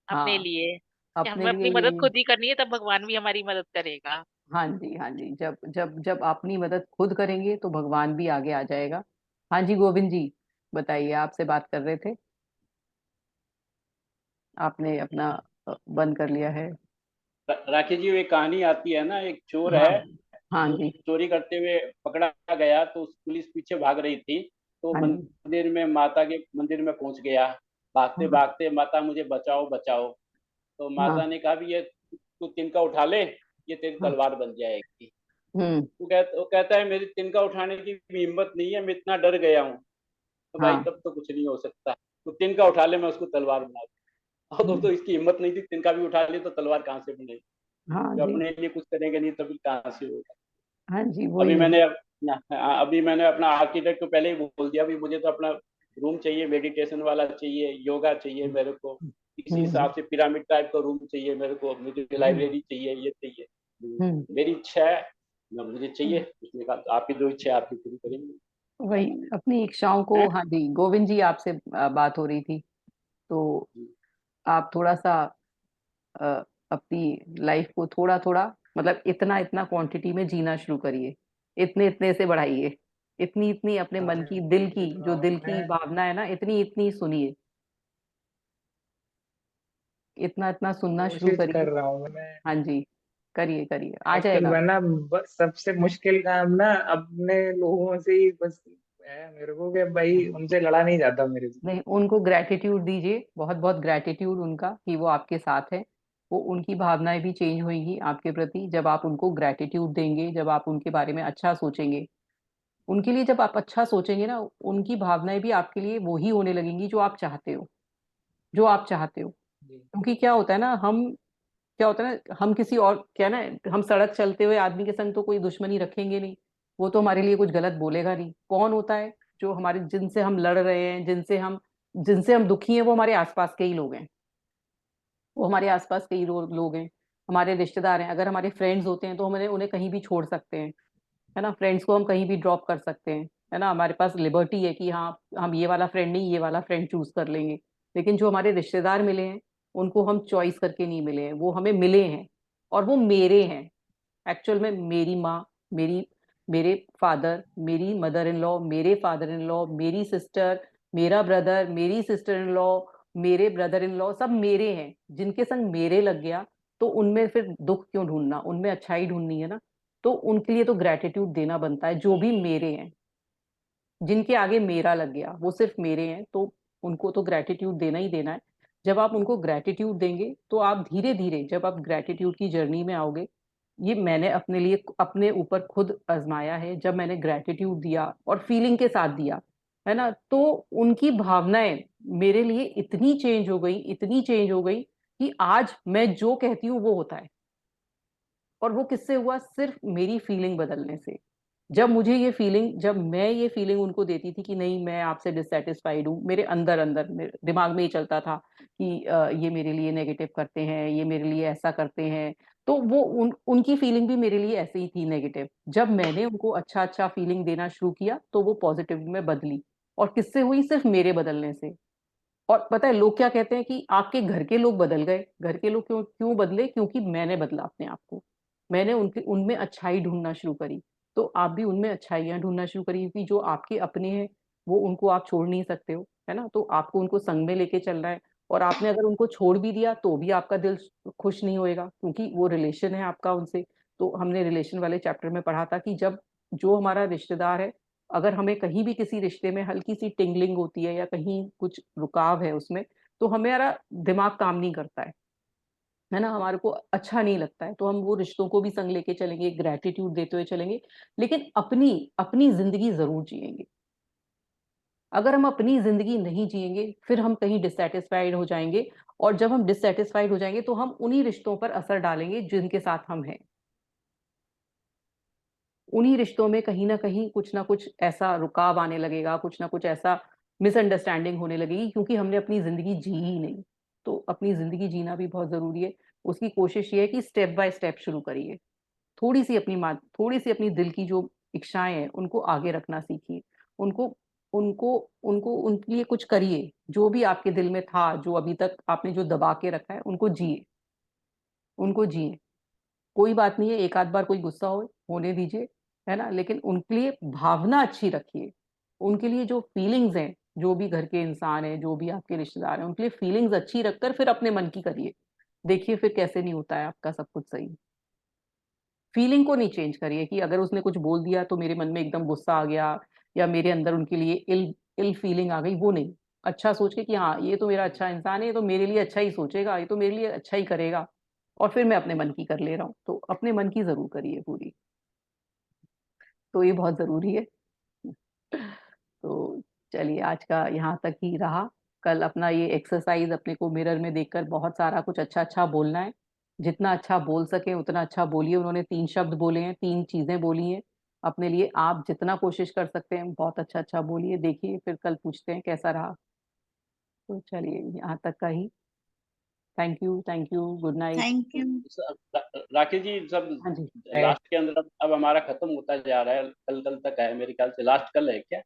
अपने हाँ, लिए, कि अपने हमें लिए अपनी मदद यही, खुद ही करनी है, तब भगवान भी हमारी मदद करेगा। हाँ जी, हाँ जी, जब जब जब अपनी मदद खुद करेंगे तो भगवान भी आगे आ जाएगा। हाँ जी, गोविंद जी, बताइए, आपसे बात कर रहे थे, आपने अपना बंद कर लिया है। राखी जी, वो एक कहानी आती है ना, एक चोर हाँ है, हाँ वो जी, चोरी करते हुए पकड़ा गया, तो पुलिस पीछे भाग रही थी, तो हाँ जी, मंदिर में, माता के मंदिर में पहुंच गया, भागते हाँ भागते, माता मुझे बचाओ बचाओ। तो हाँ माता ने कहा भी ये तू तिनका उठा ले, ये तेरी हाँ तलवार बन जाएगी। वो कहता है मेरी तिनका उठाने की भी हिम्मत नहीं है, मैं इतना डर गया हूँ। तो भाई हाँ। तब तो कुछ नहीं हो सकता। तो तिनका उठा ले, मैं उसको तलवार बना दूं। और तो इसकी हिम्मत नहीं थी, तिनका भी उठा ली तो तलवार कहाँ से बनेगी? हाँ जो जी। अपने लिए कुछ करेंगे नहीं तो फिर कहाँ से होगा? हाँ जी, अभी वही है। मैंने अभी मैंने अपना आर्किटेक्ट को पहले ही बोल दिया, अभी मुझे तो अपना रूम चाहिए, मेडिटेशन वाला चाहिए, योगा चाहिए मेरे को, इसी हम्म। हिसाब से पिरामिड टाइप का रूम चाहिए मेरे को, मुझे हम्म। लाइब्रेरी चाहिए, ये चाहिए। हम्म। मेरी इच्छा है, मुझे चाहिए। हम्म। उसने कहा आपकी जो इच्छा है आपकी पूरी करेंगे। वही अपनी इच्छाओं को। हैं? हाँ जी, गोविंद जी आपसे बात हो रही थी, तो आप थोड़ा सा अ, अपनी लाइफ को थोड़ा थोड़ा, मतलब इतना इतना क्वांटिटी में जीना शुरू करिए, इतने इतने से बढ़ाइए, इतनी इतनी अपने मन की, दिल की, जो दिल की मैं भावना है ना, इतनी इतनी सुनिए, इतना इतना सुनना शुरू कोशिश कर करिए। रहा हूँ मैं। हाँ जी, करिए करिए, आ एक्चुअल जाएगा। में ना, सबसे मुश्किल काम ना अपने लोगों से ही बस है मेरे को, कि भाई उनसे लड़ा नहीं जाता मेरे से। नहीं, उनको ग्रेटिट्यूड दीजिए, बहुत बहुत ग्रेटिट्यूड उनका कि वो आपके साथ है। वो उनकी भावनाएं भी चेंज होंगी आपके प्रति जब आप उनको ग्रेटिट्यूड देंगे, जब आप उनके बारे में अच्छा सोचेंगे। उनके लिए जब आप अच्छा सोचेंगे ना, उनकी भावनाएं भी आपके लिए वो ही होने लगेंगी जो आप चाहते हो, जो आप चाहते हो। जी। क्योंकि क्या होता है ना, हम, क्या होता है ना, हम किसी और, क्या ना, हम सड़क चलते हुए आदमी के संग तो कोई दुश्मनी रखेंगे नहीं, वो तो हमारे लिए कुछ गलत बोलेगा नहीं। कौन होता है जो हमारे, जिनसे हम लड़ रहे हैं, जिनसे हम दुखी हैं, वो हमारे आसपास के ही लोग हैं। वो हमारे आसपास के ही लोग हैं, हमारे रिश्तेदार हैं। अगर हमारे फ्रेंड्स होते हैं तो हम उन्हें कहीं भी छोड़ सकते हैं, है ना, फ्रेंड्स को हम कहीं भी ड्रॉप कर सकते हैं, है ना, हमारे पास लिबर्टी है कि हाँ, हम ये वाला फ्रेंड नहीं, ये वाला फ्रेंड चूज कर लेंगे। लेकिन जो हमारे रिश्तेदार मिले हैं, उनको हम चॉइस करके नहीं मिले हैं, वो हमें मिले हैं, और वो मेरे हैं। एक्चुअल में मेरी माँ, मेरी मेरे फादर, मेरी मदर इन लॉ, मेरे फादर इन लॉ, मेरी सिस्टर, मेरा ब्रदर, मेरी सिस्टर इन लॉ, मेरे ब्रदर इन लॉ, सब मेरे हैं। जिनके संग मेरे लग गया, तो उनमें फिर दुख क्यों ढूंढना, उनमें अच्छाई ढूंढनी है ना। तो उनके लिए तो ग्रेटिट्यूड देना बनता है, जो भी मेरे हैं। जिनके आगे मेरा लग गया, वो सिर्फ मेरे हैं, तो उनको तो ग्रेटिट्यूड देना ही देना है। जब आप उनको ग्रेटिट्यूड देंगे, तो आप धीरे धीरे, जब आप ग्रेटिट्यूड की जर्नी में आओगे, ये मैंने अपने लिए, अपने ऊपर खुद आजमाया है। जब मैंने ग्रेटिट्यूड दिया और फीलिंग के साथ दिया, है ना, तो उनकी भावनाएं मेरे लिए इतनी चेंज हो गई, इतनी चेंज हो गई, कि आज मैं जो कहती हूँ वो होता है। और वो किससे हुआ? सिर्फ मेरी फीलिंग बदलने से। जब मैं ये फीलिंग उनको देती थी कि नहीं, मैं आपसे डिससेटिस्फाइड हूँ, मेरे अंदर अंदर मेरे दिमाग में ही चलता था कि ये मेरे लिए नेगेटिव करते हैं, ये मेरे लिए ऐसा करते हैं। तो वो उनकी फीलिंग भी मेरे लिए ऐसे ही थी, नेगेटिव। जब मैंने उनको अच्छा अच्छा फीलिंग देना शुरू किया, तो वो पॉजिटिव में बदली। और किससे हुई? सिर्फ मेरे बदलने से। और पता है लोग क्या कहते हैं कि आपके घर के लोग बदल गए। घर के लोग क्यों क्यों बदले? क्योंकि मैंने बदला अपने आप को। मैंने उनके उनमें अच्छाई ढूंढना शुरू करी। तो आप भी उनमें अच्छाइयां ढूंढना शुरू करिए, क्योंकि जो आपके अपने हैं, वो उनको आप छोड़ नहीं सकते हो, है ना। तो आपको उनको संग में लेके चलना है। और आपने अगर उनको छोड़ भी दिया, तो भी आपका दिल खुश नहीं होएगा, क्योंकि वो रिलेशन है आपका उनसे। तो हमने रिलेशन वाले चैप्टर में पढ़ा था कि जब जो हमारा रिश्तेदार है, अगर हमें कहीं भी किसी रिश्ते में हल्की सी टिंगलिंग होती है, या कहीं कुछ रुकाव है उसमें, तो हमारा दिमाग काम नहीं करता है ना, हमारे को अच्छा नहीं लगता है। तो हम वो रिश्तों को भी संग लेके चलेंगे, ग्रेटिट्यूड देते हुए चलेंगे, लेकिन अपनी अपनी जिंदगी जरूर जिएंगे। अगर हम अपनी जिंदगी नहीं जिएंगे, फिर हम कहीं डिससेटिस्फाइड हो जाएंगे। और जब हम डिससेटिस्फाइड हो जाएंगे, तो हम उन्हीं रिश्तों पर असर डालेंगे जिनके साथ हम हैं। उन्हीं रिश्तों में कहीं ना कुछ ऐसा रुकाव आने लगेगा, कुछ ना कुछ ऐसा मिसअंडरस्टैंडिंग होने लगेगी, क्योंकि हमने अपनी जिंदगी जी ही नहीं। तो अपनी जिंदगी जीना भी बहुत जरूरी है। उसकी कोशिश ये है कि स्टेप बाय स्टेप शुरू करिए। थोड़ी सी अपनी दिल की जो इच्छाएं हैं, उनको आगे रखना सीखिए। उनको उनको उनको उनके लिए कुछ करिए। जो भी आपके दिल में था, जो अभी तक आपने जो दबा के रखा है, उनको जिए, उनको जिए। कोई बात नहीं है, एक आध बार कोई गुस्सा होने दीजिए, है ना, लेकिन उनके लिए भावना अच्छी रखिए। उनके लिए जो फीलिंग्स हैं, जो भी घर के इंसान हैं, जो भी आपके रिश्तेदार हैं, उनके लिए फीलिंग्स अच्छी रखकर फिर अपने मन की करिए। देखिए फिर कैसे नहीं होता है आपका सब कुछ सही। फीलिंग को नहीं चेंज करिए कि अगर उसने कुछ बोल दिया तो मेरे मन में एकदम गुस्सा आ गया, या मेरे अंदर उनके लिए इल इल फीलिंग आ गई, वो नहीं। अच्छा सोच के कि हाँ, ये तो मेरा अच्छा इंसान है, ये तो मेरे लिए अच्छा ही सोचेगा, ये तो मेरे लिए अच्छा ही करेगा, और फिर मैं अपने मन की कर ले रहा हूँ। तो अपने मन की जरूर करिए पूरी। तो ये बहुत जरूरी है। तो चलिए आज का यहाँ तक ही रहा। कल अपना ये एक्सरसाइज अपने को मिरर में देखकर बहुत सारा कुछ अच्छा अच्छा बोलना है। जितना अच्छा बोल सके उतना अच्छा बोलिए। उन्होंने 3 शब्द बोले हैं, 3 चीजें बोली हैं अपने लिए। आप जितना कोशिश कर सकते हैं बहुत अच्छा अच्छा बोलिए। देखिए फिर कल पूछते हैं कैसा रहा। तो चलिए यहाँ तक का ही। Thank you, good night. Thank you. Rakesh ji, सब हाँ जी। लास्ट के अंदर अब हमारा खत्म होता जा रहा है। कल तक है मेरे ख्याल से, लास्ट कल है क्या?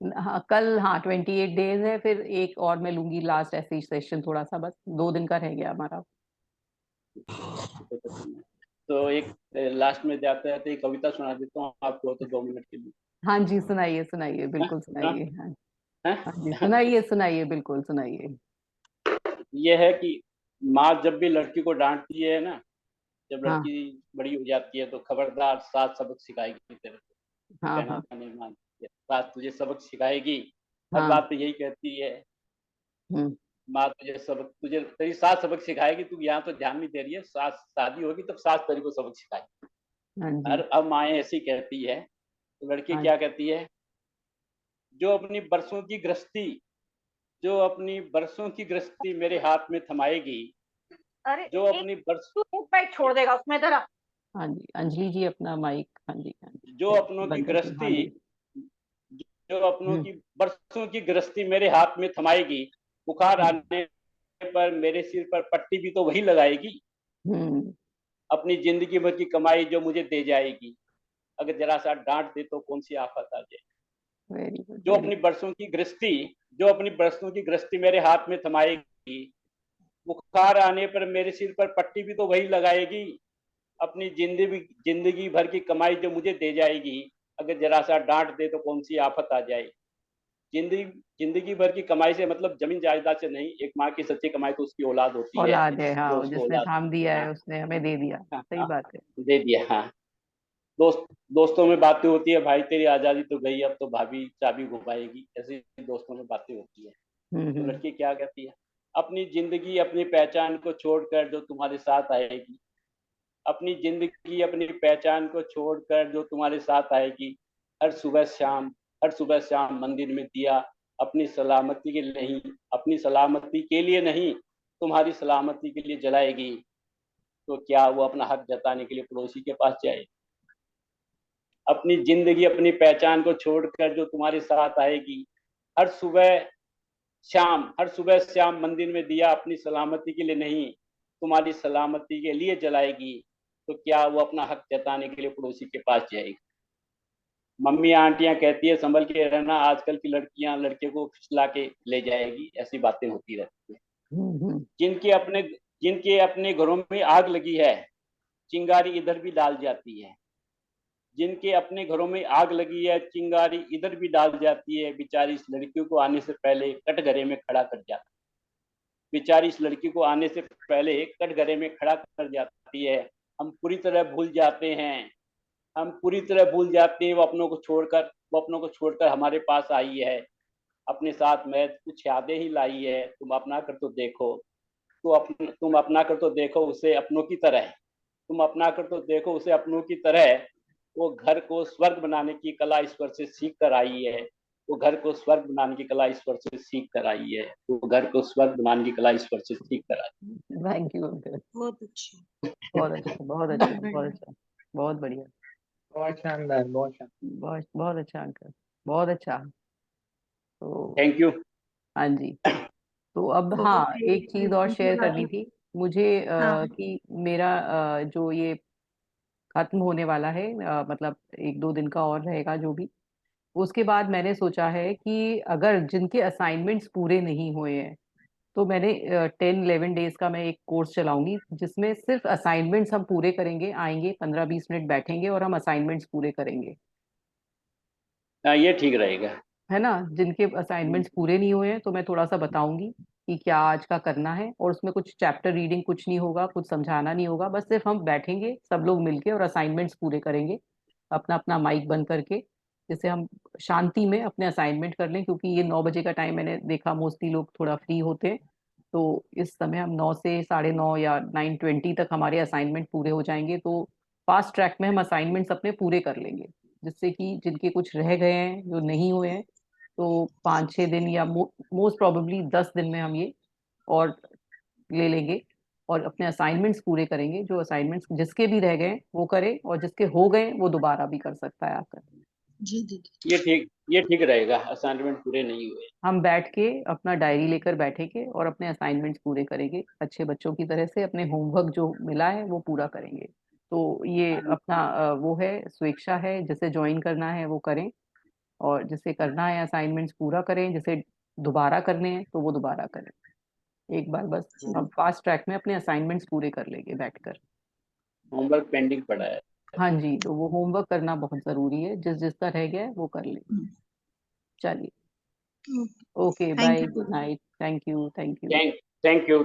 हाँ कल, हाँ 28 डेज है, फिर एक और मैं लूंगी लास्ट ऐसे ही सेशन, थोड़ा सा बस 2 दिन का रह गया हमारा। तो एक लास्ट में जाते जाते एक कविता सुना देता हूँ आपको, तो 2 मिनट के लिए। हाँ जी सुनाइए सुनाइए, हाँ? बिल्कुल हाँ? सुनाइए। हाँ हाँ जी हाँ? सुनाइए सुनाइए, बिल्कुल सुनाइए। ये है कि माँ जब भी लड़की को डांटती है ना, जब हाँ लड़की बड़ी हो जाती है तो खबरदार, सास सबक सिखाएगी तेरे को। तो हाँ कहना हाँ नहीं मानती है, सास तुझे सबक सिखाएगी। हर हाँ। बात पे यही कहती है, हम्म। माँ तुझे तेरी सास सबक सिखाएगी, तू यहाँ तो ध्यान नहीं दे रही है, सास शादी होगी तब सास तेरे को सबक सिखाएगी। हाँ हर जी। अब माएँ ऐसी कहती है। तो लड़की हाँ क्या कहती है? जो अपनी बरसों की गृहस्थी जो अपनी बरसों की गृहस्थी मेरे हाथ में थमाएगी, अरे जो एक अपनी बरस तू एक बाइट छोड़ देगा उसमें जरा। हाँ जी अंजलि जी अपना माइक, हाँ जी हाँ जी जो चलिए अपनों की बंद करती हूँ। हाँ गृहस्थी जी। जो अपनों हम्म की बरसों की गृहस्थी मेरे हाथ में थमाएगी, बुखार हम्म आने पर मेरे सिर पर पट्टी भी तो वही लगाएगी। हम्म। अपनी जिंदगी भर की कमाई जो मुझे दे जाएगी, अगर जरा सा डांट दे तो कौन सी आफत आ जाए। वेरी गुड जो वेरी अपनी गुड। बरसों की गृहस्थी जो अपनी बरसों की गृहस्थी मेरे हाथ में थमाएगी, बुखार आने पर मेरे सिर पर पट्टी भी तो वही लगाएगी। अपनी जिंदगी भर की कमाई जो मुझे दे जाएगी, अगर जरा सा डांट दे तो कौन सी आफत आ जाए। जिंदगी जिंदगी भर की कमाई से मतलब जमीन जायदाद से नहीं, एक माँ की सच्ची कमाई तो उसकी औलाद होती है, औलाद है, जो हाँ उसको जिसने औलाद। थाम दिया है हाँ, उसने हमें दे दिया। हाँ, सही हाँ, बात है। दे दिया। हाँ, दोस्तों में बातें होती है, भाई तेरी आजादी तो गई, अब तो भाभी चाबी घुमाएगी, ऐसी दोस्तों में बातें होती है। तो हम्म। लड़की क्या कहती है? अपनी जिंदगी अपनी पहचान को छोड़कर जो तुम्हारे साथ आएगी, अपनी जिंदगी अपनी पहचान को छोड़कर जो तुम्हारे साथ आएगी, हर सुबह शाम मंदिर में दिया अपनी सलामती के नहीं अपनी सलामती के लिए नहीं, तुम्हारी सलामती के लिए जलाएगी। तो क्या वो अपना हक जताने के लिए पड़ोसी के पास जाए? अपनी जिंदगी अपनी पहचान को छोड़कर जो तुम्हारे साथ आएगी, हर सुबह हर सुबह शाम मंदिर में दिया अपनी सलामती के लिए नहीं, तुम्हारी सलामती के लिए जलाएगी। तो क्या वो अपना हक जताने के लिए पड़ोसी के पास जाएगी? मम्मी आंटियां कहती है संभल के रहना, आजकल की लड़कियां लड़के को फिसला के ले जाएगी, ऐसी बातें होती रहती है। हम्म। जिनके अपने जिनके अपने घरों में आग लगी है, चिंगारी इधर भी डाल जाती है। जिनके अपने घरों में आग लगी है, चिंगारी इधर भी डाल जाती है। बेचारी इस लड़कियों को आने से पहले कटघरे में खड़ा कर जाती बेचारी इस लड़की को आने से पहले कटघरे में खड़ा कर जाती है। हम पूरी तरह भूल जाते हैं वो अपनों को छोड़कर हमारे पास आई है। अपने साथ में कुछ यादें ही लाई है, तुम अपना कर तो देखो उसे अपनों की तरह। तुम अपना कर तो देखो उसे अपनों की तरह। वो घर को स्वर्ग बनाने की कला ईश्वर से सीख कर आई है। वो घर को स्वर्ग बनाने की कला ईश्वर से सीख कर आई है। वो घर को स्वर्ग बनाने की कला ईश्वर से सीख कर आई। Thank you uncle. बहुत अच्छा। बहुत अच्छा बहुत बहुत अच्छा बहुत बढ़िया। अच्छा। बहुत बढ़िया। बहुत शानदार, बहुत शानदार। बहुत बहुत अच्छा अंकल। बहुत अच्छा। तो थैंक यू। हाँ जी। तो अब हाँ बहुत ही एक चीज और शेयर करनी थी मुझे, हाँ। कि मेरा जो ये खत्म होने वाला है, मतलब 1-2 दिन का और रहेगा जो भी। उसके बाद मैंने सोचा है कि अगर जिनके असाइनमेंट्स पूरे नहीं हुए हैं, तो मैंने 10-11 डेज का मैं एक कोर्स चलाऊंगी जिसमें सिर्फ असाइनमेंट्स हम पूरे करेंगे, आएंगे 15-20 मिनट बैठेंगे और हम असाइनमेंट्स पूरे करेंगे। ये ठीक रहेगा। है ना? जिनके असाइनमेंट्स पूरे नहीं हुए हैं तो मैं थोड़ा सा बताऊंगी कि क्या आज का करना है, और उसमें कुछ चैप्टर रीडिंग कुछ नहीं होगा, कुछ समझाना नहीं होगा, बस सिर्फ हम बैठेंगे सब लोग मिलके और असाइनमेंट्स पूरे करेंगे, अपना अपना माइक बंद करके, जिससे हम शांति में अपने असाइनमेंट कर लें। क्योंकि ये 9 बजे का टाइम मैंने देखा मोस्टली लोग थोड़ा फ्री होते हैं, तो इस समय हम 9 से 9:30 या 9:20 तक हमारे असाइनमेंट पूरे हो जाएंगे, तो फास्ट ट्रैक में हम असाइनमेंट्स अपने पूरे कर लेंगे। जिससे कि जिनके कुछ रह गए हैं, जो नहीं हुए हैं, तो 5-6 दिन या मोस्ट प्रोबेबली 10 दिन में हम ये और ले लेंगे और अपने असाइनमेंट्स पूरे करेंगे। जो असाइनमेंट्स जिसके भी रह गए वो करे, और जिसके हो गए वो दोबारा भी कर सकता है आकर। जी दीदी। ये ठीक रहेगा, असाइनमेंट पूरे नहीं हुए। हम बैठ के अपना डायरी लेकर बैठेंगे और अपने असाइनमेंट्स पूरे करेंगे अच्छे बच्चों की तरह से, अपने होमवर्क जो मिला है वो पूरा करेंगे। तो ये अपना वो है, स्वेच्छा है, जिसे ज्वाइन करना है वो करें, और जिसे करना है असाइनमेंट्स पूरा करें, जिसे दोबारा करने हैं तो वो दोबारा करें। एक बार बस हम फास्ट ट्रैक में अपने असाइनमेंट्स पूरे कर लेंगे बैठकर। होमवर्क पेंडिंग पड़ा है। हाँ जी, तो वो होमवर्क करना बहुत जरूरी है, जिसका रह गया है वो कर ले। चलिए, okay, thank bye, you good दीदी। Night, thank you, thank you. Thank you.